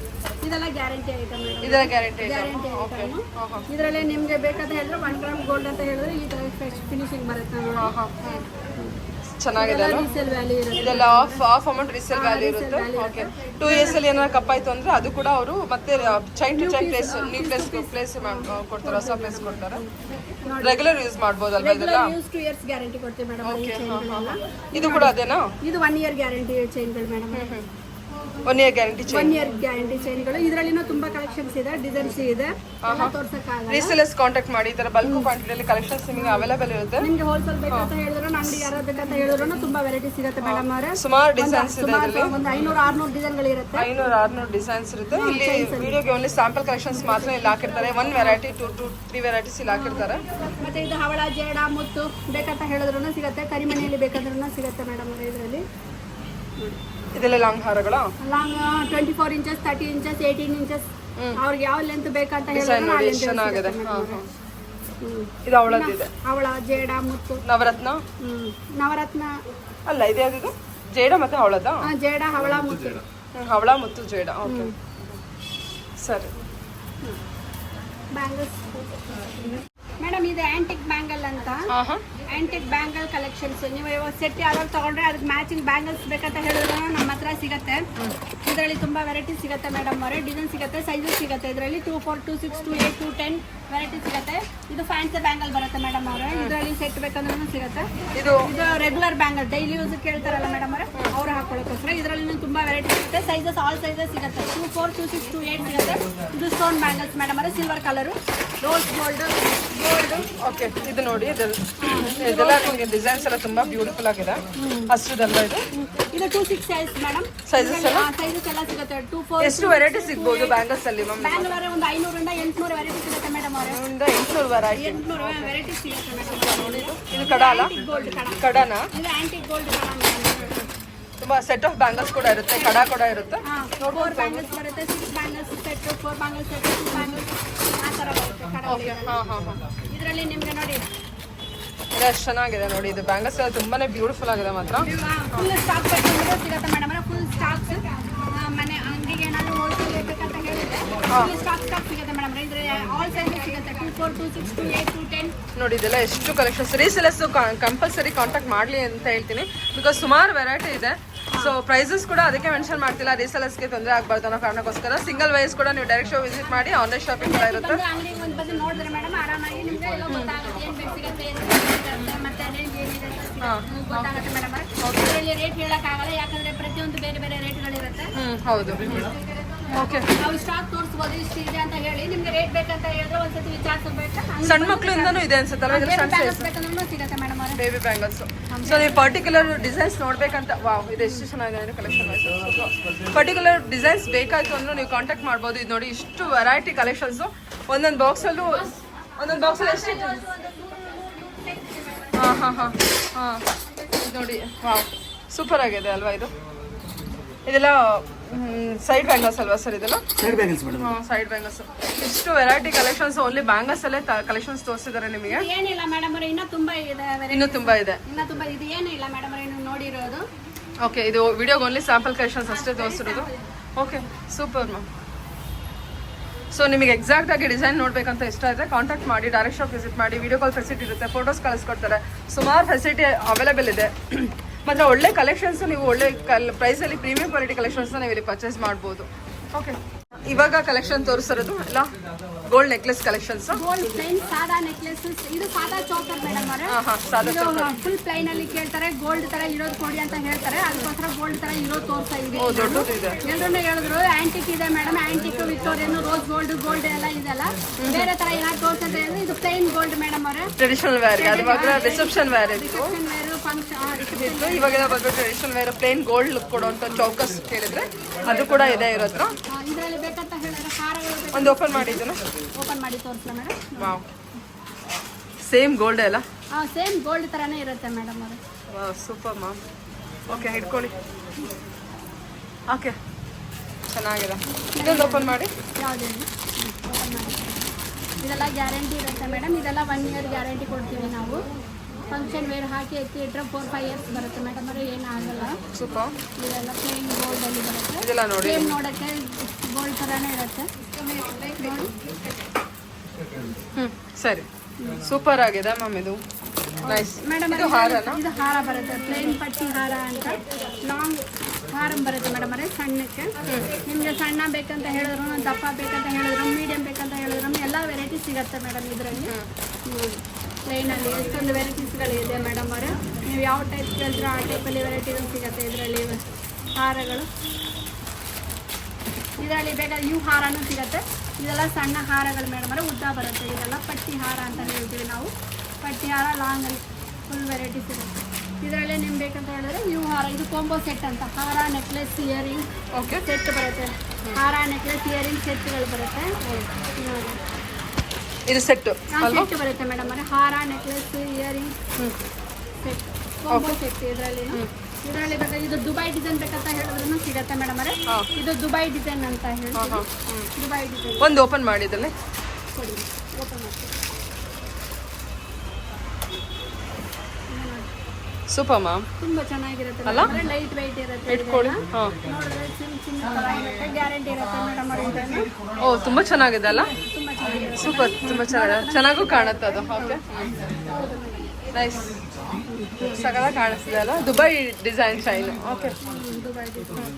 ಇದೆಲ್ಲ ಗ್ಯಾರಂಟಿ ಐಟಮ್ ಮೇಡಮ್. ಇದೆಲ್ಲ ಗ್ಯಾರಂಟಿ ಗ್ಯಾರಂಟಿ ಐಟಮ್. ಇದರಲ್ಲಿ ನಿಮ್ಗೆ ಬೇಕಂತ ಹೇಳಿದ್ರೆ 1 ಗ್ರಾಮ್ ಗೋಲ್ಡ್ ಅಂತ ಹೇಳಿದ್ರೆ ಈ ತರ ಫಿನಿಶಿಂಗ್ ಬರುತ್ತೆ ನೋಡಿ. ಚೆನ್ನಾಗಿದೆ ಅಲ್ವಾ? ರೀಸೇಲ್ ವ್ಯಾಲ್ಯೂ ಇರುತ್ತೆ. ಇದೆಲ್ಲ ಆಫ್ ಅಮೌಂಟ್ ರೀಸೇಲ್ ವ್ಯಾಲ್ಯೂ ಇರುತ್ತೆ. ಓಕೆ. 2 ಇಯರ್ಸ್ ಅಲ್ಲಿ ಏನಾದ್ರು ಕಪ್ಪಾಯ್ತು ಅಂದ್ರೆ ಅದು ಕೂಡ ಅವರು ಮತ್ತೆ chain to chain place new place ಕೊಡ್ತಾರೆ, ಹೊಸ ಪ್ಲೇಸ್ ಕೊಡ್ತಾರೆ. ರೆಗ್ಯುಲರ್ ಯೂಸ್ ಮಾಡ್ಬೋದಲ್ವಾ ಇದೆಲ್ಲ? ಯೂಸ್ 2 ಇಯರ್ಸ್ ಗ್ಯಾರಂಟಿ ಕೊಡ್ತೀವಿ ಮೇಡಮ್. ಇದು ಕೂಡ ಅದೇನಾ? ಇದು 1 ಇಯರ್ ಗ್ಯಾರಂಟಿ ಚೈನ್ಗಳು madam. 1 year guarantee chain. 1 year guarantee ಚೈನ್ಗಳು. ಇದರಲ್ಲಿನೂ ತುಂಬಾ ಕಲೆಕ್ಷನ್ಸ್ ಇದೆ, ಡಿಸೈನ್ಸ್ ಇದೆ, ತೋರ್ಸಕ್ಕಾಗಲ್ಲ. ರೀಸೇಲರ್ಸ್ ಕಾಂಟ್ಯಾಕ್ಟ್ ಮಾಡಿ. ಈ ತರ ಬಲ್ಕ್ ಕ್ವಾಂಟಿಟಿಯಲ್ಲಿ ಕಲೆಕ್ಷನ್ಸ್ ನಿಮಗೆ ಅವೈಲೇಬಲ್ ಇರುತ್ತೆ. ನಿಮ್ಗೆ ಹೋಲ್ಸೇಲ್ ಬೇಕಂತ ಹೇಳಿದ್ರು, ಅಂಗಡಿ ಯಾರಾದ್ರು ಬೇಕಂತ ಹೇಳಿದ್ರು ತುಂಬಾ ವೆರೈಟಿ ಸಿಗುತ್ತೆ ಮೇಡಮ್ ಅವರೇ. ಸುಮಾರು ಡಿಸೈನ್ಸ್ ಇದೆ ಇದರಲ್ಲಿ. ಒಂದು 500-600 ಡಿಸೈನ್ಗಳು ಇರುತ್ತೆ. 500-600 ಡಿಸೈನ್ಸ್ ಇರುತ್ತೆ. ಇಲ್ಲಿ ವಿಡಿಯೋಗೆ ಓನ್ಲಿ ಸ್ಯಾಂಪಲ್ ಕಲೆಕ್ಷನ್ಸ್ ಮಾತ್ರ ಇಲ್ಲಿ ಹಾಕಿರ್ತಾರೆ. 1 ವೆರೈಟಿ 2-3 ವೆರೈಟೀಸ್ ಇಲ್ಲಿ ಹಾಕಿರ್ತಾರೆ. ಮತ್ತೆ ಇದು ಹವಳ, ಜೇಡ, ಮುತ್ತು ಬೇಕಂತ ಹೇಳಿದ್ರು ಸಿಗುತ್ತೆ. ಕರಿಮನೆಯಲ್ಲಿ ಬೇಕಾದ್ರೂ ಸಿಗುತ್ತೆ ಮೇಡಮ್ ಅವರೇ. ಇದರಲ್ಲಿ ಇದೆಲ್ಲ ಲಾಂಗ್ ಹಾರಗಳ ಲಾಂಗ್ 24 ಇಂಚಸ್, 30 ಇಂಚಸ್, 18 ಇಂಚಸ್ ಅವ್ರಿಗೆ ಯಾವ ಲೆಂತ್ ಬೇಕಂತ ಡಿಸೈನ್ ನೋಡಿ ಎಷ್ಟು ಚೆನ್ನಾಗಿದೆ. ಇದು ಅವಳದಿದೆ. ಅವಳ, ಜೇಡ, ಮುತ್ತು, ನವರತ್ನ. ನವರತ್ನ ಅಲ್ಲ, ಇದು ಯಾವ್ದು? ಜೇಡ ಮತ್ತೆ ಹವಳದ? ಜೇಡ, ಹವಳ, ಮುತ್ತು. ಹವಳ ಮತ್ತು ಜೇಡ. ಓಕೆ, ಸರಿ. ಬ್ಯಾಂಗಲ್ಸ್ ಮೇಡಮ್, ಇದು ಆಂಟಿಕ್ ಬ್ಯಾಂಗಲ್ ಅಂತ. Antique bangle collections. ನೀವು ಇವಾಗ ಸೆಟ್ ಯಾವ್ದಾದ್ರು ತಗೊಂಡ್ರೆ ಅದಕ್ಕೆ ಮ್ಯಾಚಿಂಗ್ ಬ್ಯಾಂಗಲ್ಸ್ ಬೇಕಂತ ಹೇಳಿದ್ರು ನಮ್ಮ ಹತ್ರ ಸಿಗುತ್ತೆ. ಇದರಲ್ಲಿ ತುಂಬಾ ವೆರೈಟಿ ಸಿಗುತ್ತೆ ಮೇಡಮ್ ಅವರೇ. ಡಿಸೈನ್ ಸಿಗುತ್ತೆ, ಸೈಜಸ್ ಸಿಗುತ್ತೆ. ಇದರಲ್ಲಿ 2-4, 2-6, 2-8, 2-10 ವೆರೈಟಿ ಸಿಗುತ್ತೆ. ಇದು ಫ್ಯಾನ್ಸಿ ಬ್ಯಾಂಗಲ್ ಬರುತ್ತೆ ಮೇಡಮ್ ಅವರೇ. ಇದರಲ್ಲಿ ಸೆಟ್ ಬೇಕಂದ್ರೂ ಸಿಗುತ್ತೆ. ಇದು ರೆಗ್ಯುಲರ್ ಬ್ಯಾಂಗಲ್, ಡೈಲಿ ಯೂಸ್ ಕೇಳ್ತಾರಲ್ಲ ಮೇಡಮ್ ಅವರೇ, ಅವ್ರು ಹಾಕೊಳ್ಳೋಕ್ಕೋಸ್ಕರ. ಇದರಲ್ಲಿ ತುಂಬಾ ವೆರೈಟಿ ಸಿಗುತ್ತೆ. ಸೈಜಸ್ ಆಲ್ ಸೈಜಸ್ ಸಿಗುತ್ತೆ. 2-4, 2-6, 2-8 ಸಿಗುತ್ತೆ. ಇದು ಸ್ಟೋನ್ ಬ್ಯಾಂಗಲ್ಸ್ ಮೇಡಮ್ ಅವರೇ, silver colour, rose gold. Okay, ಇದು ನೋಡಿ. ಇದೆಲ್ಲ ನಿಮಗೆ ಡಿಸೈನ್ಸ್ ಎಲ್ಲ ತುಂಬಾ ಬ್ಯೂಟಿಫುಲ್ ಆಗಿದೆ. ಅಷ್ಟದಲ್ಲ ಇದು? ಇದು 2-6 ಸೈಜ್ ಮೇಡಮ್. ಸೈಜಸ್ ಎಲ್ಲ ಸಿಗುತ್ತೆ. 2-4 ಎಷ್ಟು ವೆರೈಟಿ ಸಿಗ್ಬೋದು ಬ್ಯಾಂಗಲ್ಸ್ ಅಲ್ಲಿ? ಬ್ಯಾಂಗಲ್ ಒಂದು 500-800 ವೆರೈಟಿ ಸಿಗುತ್ತೆ ಮೇಡಮ್ ಅವರೇ. 800 ವೆರೈಟಿ. 800 ವೆರೈಟಿ ಸಿಗುತ್ತೆ ಮೇಡಮ್. ಇದು ಕಡ ಅಲ್ಲ? ಗೋಲ್ಡ್ ಕಡ. ಕಡನಾ? ಇದು ಆಂಟಿಕ್ ಗೋಲ್ಡ್ ಕಡ. ತುಂಬಾ ಸೆಟ್ ಆಫ್ ಬ್ಯಾಂಗಲ್ಸ್ ಕೂಡ ಇರುತ್ತೆ, ಕಡ ಕೂಡ ಇರುತ್ತೆ. 4 ಬ್ಯಾಂಗಲ್ಸ್ ಬರುತ್ತೆ, 6 bangles set, 4 bangles set, 2 bangles ಆ ಥರ ಬರುತ್ತೆ ಕಡ. ಇದರಲ್ಲಿ ನಿಮ್ಗೆ ನೋಡಿ ಎಷ್ಟು ಚೆನ್ನಾಗಿದೆ ನೋಡಿ. ಇದು ಬ್ಯಾಂಗಲ್ಸ್ ಎಲ್ಲ ತುಂಬಾನೇ ಬ್ಯೂಟಿಫುಲ್ ಆಗಿದೆ ಮಾತ್ರ. ಫುಲ್ ಸ್ಟಾಕ್ ಬೇಕಂದ್ರೆ ಸಿಗುತ್ತೆ ಮೇಡಮ್. ಫುಲ್ ಸ್ಟಾಕ್ಸ್ ಮನೆ ಅಂಗಡಿಗೆ ಏನಾದ್ರು ಹೋಲ್ಸೇಲ್ ಬೇಕಂತ ಹೇಳಿದ್ರೆ ಫುಲ್ ಸ್ಟಾಕ್ ಸಿಗುತ್ತೆ ಮೇಡಮ್. ಇದ್ರೆ ಆಲ್ ಸೈಜ್ ಸಿಗುತ್ತೆ 2 4 2 6 2 8 2 10. ನೋಡಿ ಇದೆಲ್ಲ ಎಷ್ಟು ಕಲೆಕ್ಷನ್ಸ್. ರೀಸೆಲರ್ಸ್ ಕಂಪಲ್ಸರಿ ಕಾಂಟ್ಯಾಕ್ಟ್ ಮಾಡಲಿ ಅಂತ ಹೇಳ್ತೀನಿ, ಬಿಕಾಸ್ ಸುಮಾರು ವೆರೈಟಿ ಇದೆ. ಸೊ ಪ್ರೈಸಸ್ ಕೂಡ ಅದಕ್ಕೆ ಮೆನ್ಷನ್ ಮಾಡ್ತಿಲ್ಲ, ರೀಸೆಲರ್ಸ್ಗೆ ತೊಂದರೆ ಆಗಬಾರ್ದು ಅನ್ನೋ ಕಾರಣಕ್ಕೋಸ್ಕರ. ಸಿಂಗಲ್ ವೈಸ್ ಕೂಡ ನೀವು ಡೈರೆಕ್ಟ್ ಶೋ ವಿಸಿಟ್ ಮಾಡಿ ಆನ್ಲೈನ್ ಶಾಪಿಂಗ್ ಕೂಡ ಇರುತ್ತೆ. ಅಂಗಡಿಗೆ ಒಂದು ಬಂದು ನೋಡಿದ್ರೆ ಮೇಡಮ್ ಆರಾಮಾಗಿ ನಿಮ್ಗೆ ಎಲ್ಲ ಗೊತ್ತಾಗುತ್ತೆ, ಏನು ಬೇಕು ಸಿಗುತ್ತೆ, ಏನು ಸಿಗುತ್ತೆ, ಮತ್ತೆ ರೇಂಜ್ ಏನಿದೆ ಅಂತ ಗೊತ್ತಾಗುತ್ತೆ ಮೇಡಮ್. ಇದರಲ್ಲಿ ರೇಟ್ ಹೇಳಕ್ಕಾಗಲ್ಲ, ಯಾಕಂದ್ರೆ ಪ್ರತಿಯೊಂದು ಬೇರೆ ಬೇರೆ ರೇಟ್ಗಳಿರುತ್ತೆ. ಹೌದು. ಓಕೆ, ನಾವು ಸ್ಟಾಕ್ ತೋರಿಸ್ಬೋದು, ಇಷ್ಟು ಇದೆ ಅಂತ ಹೇಳಿ. ನಿಮ್ಗೆ ರೇಟ್ ಬೇಕಂತ ಹೇಳಿದ್ರೆ ಒಂದ್ಸತಿ ವಿಚಾರಿಸಬೇಕು. ಸಣ್ಣ ಮಕ್ಕಳಿಂದನೂ ಇದೆ ಅನ್ಸುತ್ತಲ್ಲ ಇದು ಸಣ್ಣ ಸೈಜ್ ಬೇಕಂದ್ರೂ ಸಿಗುತ್ತೆ ಮೇಡಮ್ ಅವರೇ. Baby bangles. ಸೊ ನೀವು ಪರ್ಟಿಕ್ಯುಲರ್ ಡಿಸೈನ್ಸ್ ನೋಡ್ಬೇಕಂತ, ವಾವ್ ಇದು ಎಷ್ಟು ಚೆನ್ನಾಗಿದೆ ಕಲೆಕ್ಷನ್ ವೈಸ್. ಪರ್ಟಿಕ್ಯುಲರ್ ಡಿಸೈನ್ಸ್ ಬೇಕಾಯ್ತು ಅಂದ್ರೆ ನೀವು ಕಾಂಟ್ಯಾಕ್ಟ್ ಮಾಡ್ಬೋದು. ಇದು ನೋಡಿ ಇಷ್ಟು ವೆರೈಟಿ ಕಲೆಕ್ಷನ್ಸು. ಒಂದೊಂದು ಬಾಕ್ಸಲ್ಲಿ ಎಷ್ಟು? ಹಾಂ ಇದು ನೋಡಿ, ವಾವ್ ಸೂಪರ್ ಆಗಿದೆ ಅಲ್ವಾ ಇದು. ಇದೆಲ್ಲ ಸೈಡ್ ಬ್ಯಾಂಗಲ್ಸ್ ಅಲ್ವಾ ಸರ್ ಇದೆಲ್ಲ? Side bangles madam. Side bangles. ಇಷ್ಟು ವೆರೈಟಿ ಕಲೆಕ್ಷನ್ಸ್ ಓನ್ಲಿ ಬ್ಯಾಂಗಲ್ಸ್ ಅಲ್ಲೇ ಕಲೆಕ್ಷನ್ಸ್ ತೋರಿಸಿದ್ದಾರೆ ನಿಮಗೆ. ಏನಿಲ್ಲ ಮೇಡಮ್ ಅವರೇ, ಇನ್ನೂ ತುಂಬಾ ಇದೆ, ಇನ್ನೂ ತುಂಬಾ ಇದೆ. ಇದು ಏನಿಲ್ಲ ಮೇಡಮ್ ಅವರೇ, ನೀವು ನೋಡಿರೋದು. ಓಕೆ, ಇದು ವಿಡಿಯೋಗೆ ಓನ್ಲಿ ಸ್ಯಾಂಪಲ್ ಕಲೆಕ್ಷನ್ಸ್ ಅಷ್ಟೇ ತೋರಿಸಿರೋದು. Okay, super ma'am. ಸೊ ನಿಮಗೆ ಎಕ್ಸಾಕ್ಟ್ ಆಗಿ ಡಿಸೈನ್ ನೋಡ್ಬೇಕಂತ ಇಷ್ಟ ಇದೆ, ಕಾಂಟ್ಯಾಕ್ಟ್ ಮಾಡಿ, ಡೈರೆಕ್ಟ್ ಶಾಪ್ ವಿಸಿಟ್ ಮಾಡಿ. ವಿಡಿಯೋ ಕಾಲ್ ಫೆಸಿಲಿಟಿ ಇರುತ್ತೆ, ಫೋಟೋಸ್ ಕಳಿಸ್ಕೊಡ್ತಾರೆ, ಸುಮಾರು ಫೆಸಿಲಿಟಿ ಅವೈಲೇಬಲ್ ಇದೆ. ಮತ್ತು ಒಳ್ಳೆ ಕಲೆಕ್ಷನ್ಸ್, ನೀವು ಒಳ್ಳೆ ಪ್ರೈಸಲ್ಲಿ ಪ್ರೀಮಿಯಂ ಕ್ವಾಲಿಟಿ ಕಲೆಕ್ಷನ್ಸ್ನ ನೀವು ಇಲ್ಲಿ ಪರ್ಚೇಸ್ ಮಾಡ್ಬೋದು. ಓಕೆ, ಇವಾಗ ಕಲೆಕ್ಷನ್ ತೋರಿಸಿರೋದು ಎಲ್ಲ gold necklace collections. Gold plain ಸಾದಾ ನೆಕ್ಲೆಸ್. ಇದು ಸಾದಾ ಚೌಕರ್ ಮೇಡಮ್ ಅವರೇ. ಸಾದಾ ಚೌಕರ್. ಫುಲ್ ಪ್ಲೈನ್ ಅಲ್ಲಿ ಕೇಳ್ತಾರೆ, ಗೋಲ್ಡ್ ತರ ಇರೋದು ಕೊಡಿ ಅಂತ ಹೇಳ್ತಾರೆ, ಅದಕ್ಕೋಸ್ಕರ ಗೋಲ್ಡ್ ತರ ಇರೋದು ತೋರ್ತಾ ಇದೆ. ದೊಡ್ಡದು ಇದೆ. ಎಲ್ಲರೂ ಹೇಳಿದ್ರು ಆಂಟಿಕ್ ಇದೆ madam, antique Victorian rose gold ಎಲ್ಲ ಇದೆಲ್ಲ ಬೇರೆ ತರ ಏನಾದ್ರು ತೋರ್ಸದೆ. ಇದು ಪ್ಲೈನ್ ಗೋಲ್ಡ್ ಮೇಡಮ್ ಅವರೇ, ಟ್ರೆಡಿಷನಲ್ ವೇರ್. ಅದುವಾಗ ರಿಸೆಪ್ಷನ್ ವೇರ್ ಇತ್ತು, ಫಂಕ್ಷನ್ ಇವಾಗೆಲ್ಲ ಬಂದು traditional wear plain gold look ಕೊಡುವಂಥ ಚೌಕಸ್ ಕೇಳಿದ್ರೆ ಅದು ಕೂಡ ಇದೆ ಇರೋ ಹತ್ರ. ಇದರಲ್ಲಿ ಬೇಕಂತ ಹೇಳಿದ್ರೆ ಹಾರಗಳು ಒಂದು ಓಪನ್ ಮಾಡಿದ್ದನ್ನು ಓಪನ್ ಮಾಡಿ ತೋರಿಸ್ಲಾ ಮೇಡಮ್? ವಾವ್, ಸೇಮ್ ಗೋಲ್ಡ್ ಅಲ್ಲ? ಸೇಮ್ ಗೋಲ್ಡ್ ತರಾನೇ ಇರುತ್ತೆ ಮೇಡಮ್ ಅವರೇ. Super ma'am. ಓಕೆ, ಹಿಡ್ಕೊಳ್ಳಿ. ಓಕೆ, ಚೆನ್ನಾಗಿದೆ. ಇದೊಂದು ಓಪನ್ ಮಾಡಿ. ಯಾವುದೇನು ಓಪನ್ ಮಾಡಿ. ಇದೆಲ್ಲ ಗ್ಯಾರಂಟಿ ಇರುತ್ತೆ ಮೇಡಮ್, ಇದೆಲ್ಲ 1 ಇಯರ್ ಗ್ಯಾರಂಟಿ ಕೊಡ್ತೀವಿ ನಾವು. ಫಂಕ್ಷನ್ ವೇರ್ ಹಾಕಿ ಎತ್ತಿ ಇಟ್ಟರೆ 4-5 ಇಯರ್ಸ್ ಬರುತ್ತೆ ಮೇಡಮ್ ಅವರೇ, ಏನಾಗಲ್ಲ. ಸೂಪರ್. ಇದೆಲ್ಲ ಪ್ಲೇನ್ ಗೋಲ್ಡಲ್ಲಿ ಬರುತ್ತೆ. ಇದೆಲ್ಲ ನೋಡಿ, ಸೇಮ್ ನೋಡೋಕ್ಕೆ ಗೋಲ್ಡ್ ಥರನೇ ಇರುತ್ತೆ ನೋಡಿ. ಸರಿ, ಸೂಪರ್ ಆಗಿದೆ ಮ್ಯಾಮ್. ಇದು ನೈಸ್ ಮೇಡಮ್. ಇದು ಹಾರನಾ? ಇದು ಹಾರ ಬರುತ್ತೆ, ಪ್ಲೇನ್ ಪಟ್ಟಿ ಹಾರ ಅಂತ ಲಾಂಗ್ ಹಾರ ಬರುತ್ತೆ ಮೇಡಮ್ ಅವರೇ, ಸಣ್ಣಕ್ಕೆ. ನಿಮಗೆ ಸಣ್ಣ ಬೇಕಂತ ಹೇಳಿದ್ರು, ದಪ್ಪ ಬೇಕಂತ ಹೇಳಿದ್ರು, ಮೀಡಿಯಂ ಬೇಕಂತ ಹೇಳಿದ್ರು ಎಲ್ಲ ವೆರೈಟಿ ಸಿಗುತ್ತೆ ಮೇಡಮ್ ಇದರಲ್ಲಿ. ಪ್ಲೇನಲ್ಲಿ ಎಷ್ಟೊಂದು ವೆರೈಟೀಸ್ಗಳಿದೆ ಮೇಡಮ್ ಅವರೇ, ನೀವು ಯಾವ ಟೈಪ್ ಕೇಳಿದ್ರೋ ಆ ಟೈಪಲ್ಲಿ ವೆರೈಟಿಗಳು ಸಿಗುತ್ತೆ ಇದರಲ್ಲಿ. ಹಾರಗಳು ಇದರಲ್ಲಿ ಬೇಕಾದ್ರೆ ಇವು ಹಾರನೂ ಸಿಗುತ್ತೆ. ಇದೆಲ್ಲ ಸಣ್ಣ ಹಾರಗಳು ಮೇಡಮ್ ಅವರೇ, ಉದ್ದ ಬರುತ್ತೆ. ಇದೆಲ್ಲ ಪಟ್ಟಿ ಹಾರ ಅಂತ ಹೇಳ್ತೀವಿ ನಾವು. ಪಟ್ಟಿ ಹಾರ ಲಾಂಗಲ್ಲಿ ಫುಲ್ ವೆರೈಟೀಸ್ ಇರುತ್ತೆ. ಇದರಲ್ಲೇ ನಿಮ್ಗೆ ಬೇಕಂತ ಹೇಳಿದ್ರೆ ಇವು ಹಾರ, ಇದು ಕಾಂಬೋ ಸೆಟ್ ಅಂತ. ಹಾರ, ನೆಕ್ಲೆಸ್, ಇಯರಿಂಗ್ ಓಕೆ ಸೆಟ್ ಬರುತ್ತೆ. ಹಾರ, ನೆಕ್ಲೆಸ್, ಇಯರಿಂಗ್ ಸೆಟ್ಗಳು ಬರುತ್ತೆ. ಇದು ಸೆಟ್ ಅಲ್ವಾ? ಸೆಟ್ ಬರುತ್ತೆ ಮೇಡಮ್ ಅವರೇ, ಹಾರ, necklace, earring set, combo set. ಇದರಲ್ಲಿ ಬೇಕಾದ್ರೆ ಇದು ದುಬೈ ಡಿಸೈನ್ ಬೇಕಂತ ಹೇಳಿದ್ರು ಸಿಗತ್ತೆ ಮೇಡಮ್ ಅವರೇ. ಇದು ದುಬೈ ಡಿಸೈನ್ ಅಂತ ಹೇಳ್ತೀವಿ. ದುಬೈ ಡಿಸೈನ್ ಒಂದು ಓಪನ್ ಮಾಡಿದಲ್ಲಿ ಕೊಡಿ, ಓಪನ್ ಮಾಡ್ತೀವಿ. Super ma'am. ತುಂಬಾ ಚೆನ್ನಾಗಿರುತ್ತೆ ಅಲ್ಲ? ಲೈಟ್ ವೆಯ್ಟ್ ಇರುತ್ತೆ. ಇಟ್ಕೊಳ್ಳಿ. ಹಾಂ, ನೋಡಿದ್ರೆ ಚಿನ್ನ ತರ ಇರುತ್ತೆ, ಗ್ಯಾರಂಟಿ ಇರುತ್ತೆ ಮೇಡಮ್ ಅವರೇ. ಇದನ್ನು ಓ, ತುಂಬ ಚೆನ್ನಾಗಿದೆ ಅಲ್ಲ? ತುಂಬಾ ಚೆನ್ನಾಗಿರುತ್ತೆ. ಸೂಪರ್, ತುಂಬ ಚೆನ್ನಾಗಿದೆ, ಚೆನ್ನಾಗೂ ಕಾಣುತ್ತೆ ಅದು. ಓಕೆ, ನೈಸ್, ಸಕಲಾಗಿ ಕಾಣಿಸ್ತಿದೆ ಅಲ್ಲ? Dubai design shine. Okay, Dubai design.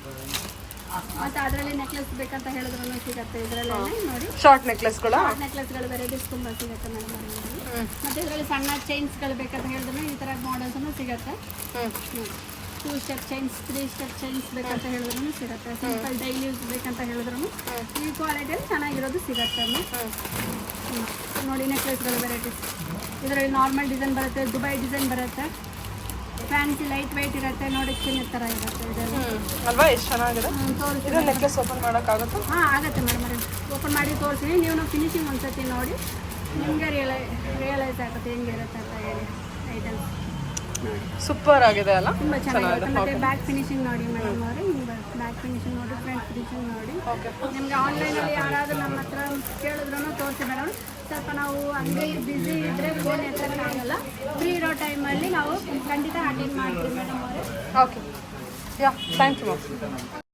ಮತ್ತೆ ಅದರಲ್ಲಿ ನೆಕ್ಲೆಸ್ ಬೇಕಂತ ಹೇಳಿದ್ರು ಸಿಗುತ್ತೆ ಇದರಲ್ಲೇ ನೋಡಿ. ಶಾರ್ಟ್ ನೆಕ್ಲೆಸ್ಗಳ ನೆಕ್ಲೆಸ್ಗಳು ವೆರೈಟೀಸ್ ತುಂಬ ಸಿಗುತ್ತೆ ಮೇಡಮ್ ಅವರಿಗೆ. ಮತ್ತೆ ಇದರಲ್ಲಿ ಸಣ್ಣ ಚೈನ್ಸ್ಗಳು ಬೇಕಂತ ಹೇಳಿದ್ರು ಈ ಥರ ಮಾಡಲ್ಸನ್ನು ಸಿಗುತ್ತೆ. 2 ಸ್ಟೆಪ್ ಚೈನ್ಸ್, 3 ಸ್ಟೆಪ್ ಚೈನ್ಸ್ ಬೇಕಂತ ಹೇಳಿದ್ರು ಸಿಗುತ್ತೆ. ಸಿಂಪಲ್ ಡೈಲಿ ಯೂಸ್ ಬೇಕಂತ ಹೇಳಿದ್ರು ಈ ಕ್ವಾಲಿಟಿಯಲ್ಲಿ ಚೆನ್ನಾಗಿರೋದು ಸಿಗುತ್ತೆ. ನೋಡಿ ನೆಕ್ಲೆಸ್ಗಳು ವೆರೈಟೀಸ್. ಇದರಲ್ಲಿ ನಾರ್ಮಲ್ ಡಿಸೈನ್ ಬರುತ್ತೆ, ದುಬೈ ಡಿಸೈನ್ ಬರುತ್ತೆ, ಫ್ಯಾನ್ಸಿ ಲೈಟ್ ವೆಯ್ಟ್ ಇರುತ್ತೆ, ನೋಡಿ ಚಿನ್ನದ ಥರ ಇರುತ್ತೆ ಇದೆಲ್ಲ ಅಲ್ವಾ? ಎಷ್ಟು ಚೆನ್ನಾಗಿದೆ. ಇದು ನೆಕ್ಲೆಸ್ ಓಪನ್ ಮಾಡೋಕ್ಕಾಗುತ್ತಾ? ಹಾಂ, ಆಗುತ್ತೆ ಮೇಡಮ್ ಅವರೇ. ಓಪನ್ ಮಾಡಿ ತೋರಿಸ್ತೀನಿ, ನೀವು ಫಿನಿಶಿಂಗ್ ಒಂದ್ಸತಿ ನೋಡಿ ನಿಮಗೆ ರಿಯಲೈಸ್ ಆಗುತ್ತೆ ಹೆಂಗಿರುತ್ತೆ ಅಂತ ಹೇಳಿ. ಐಟಮ್ಸ್ ನೋಡಿ ಸೂಪರ್ ಆಗಿದೆ ಅಲ್ಲ? ತುಂಬ ಚೆನ್ನಾಗಿರುತ್ತೆ. ಮತ್ತು ಬ್ಯಾಕ್ ಫಿನಿಶಿಂಗ್ ನೋಡಿ ಮೇಡಮ್ ಅವರೇ, ಹಿಂಗೆ ಬ್ಯಾಕ್ ಫಿನಿಶಿಂಗ್ ನೋಡಿ, ಫ್ರಂಟ್ ಫಿನಿಶಿಂಗ್ ನೋಡಿ. ನಿಮಗೆ ಆನ್ಲೈನಲ್ಲಿ ಯಾರಾದರೂ ನಮ್ಮ ಹತ್ರ ಕೇಳಿದ್ರು ತೋರಿಸಿ ಮೇಡಮ್. ಸ್ವಲ್ಪ ನಾವು ಹಂಗೆ ಬ್ಯುಸಿ ಇದ್ದರೆ ಫೋನ್ ಎತ್ತಕ್ಕಾಗಲ್ಲ. ಫ್ರೀ ಇರೋ ಟೈಮಲ್ಲಿ ನಾವು ಖಂಡಿತ ಅಟೆಂಡ್ ಮಾಡ್ತೀವಿ ಮೇಡಮ್ ಅವರೇ. Okay, yeah, thank you ma'am.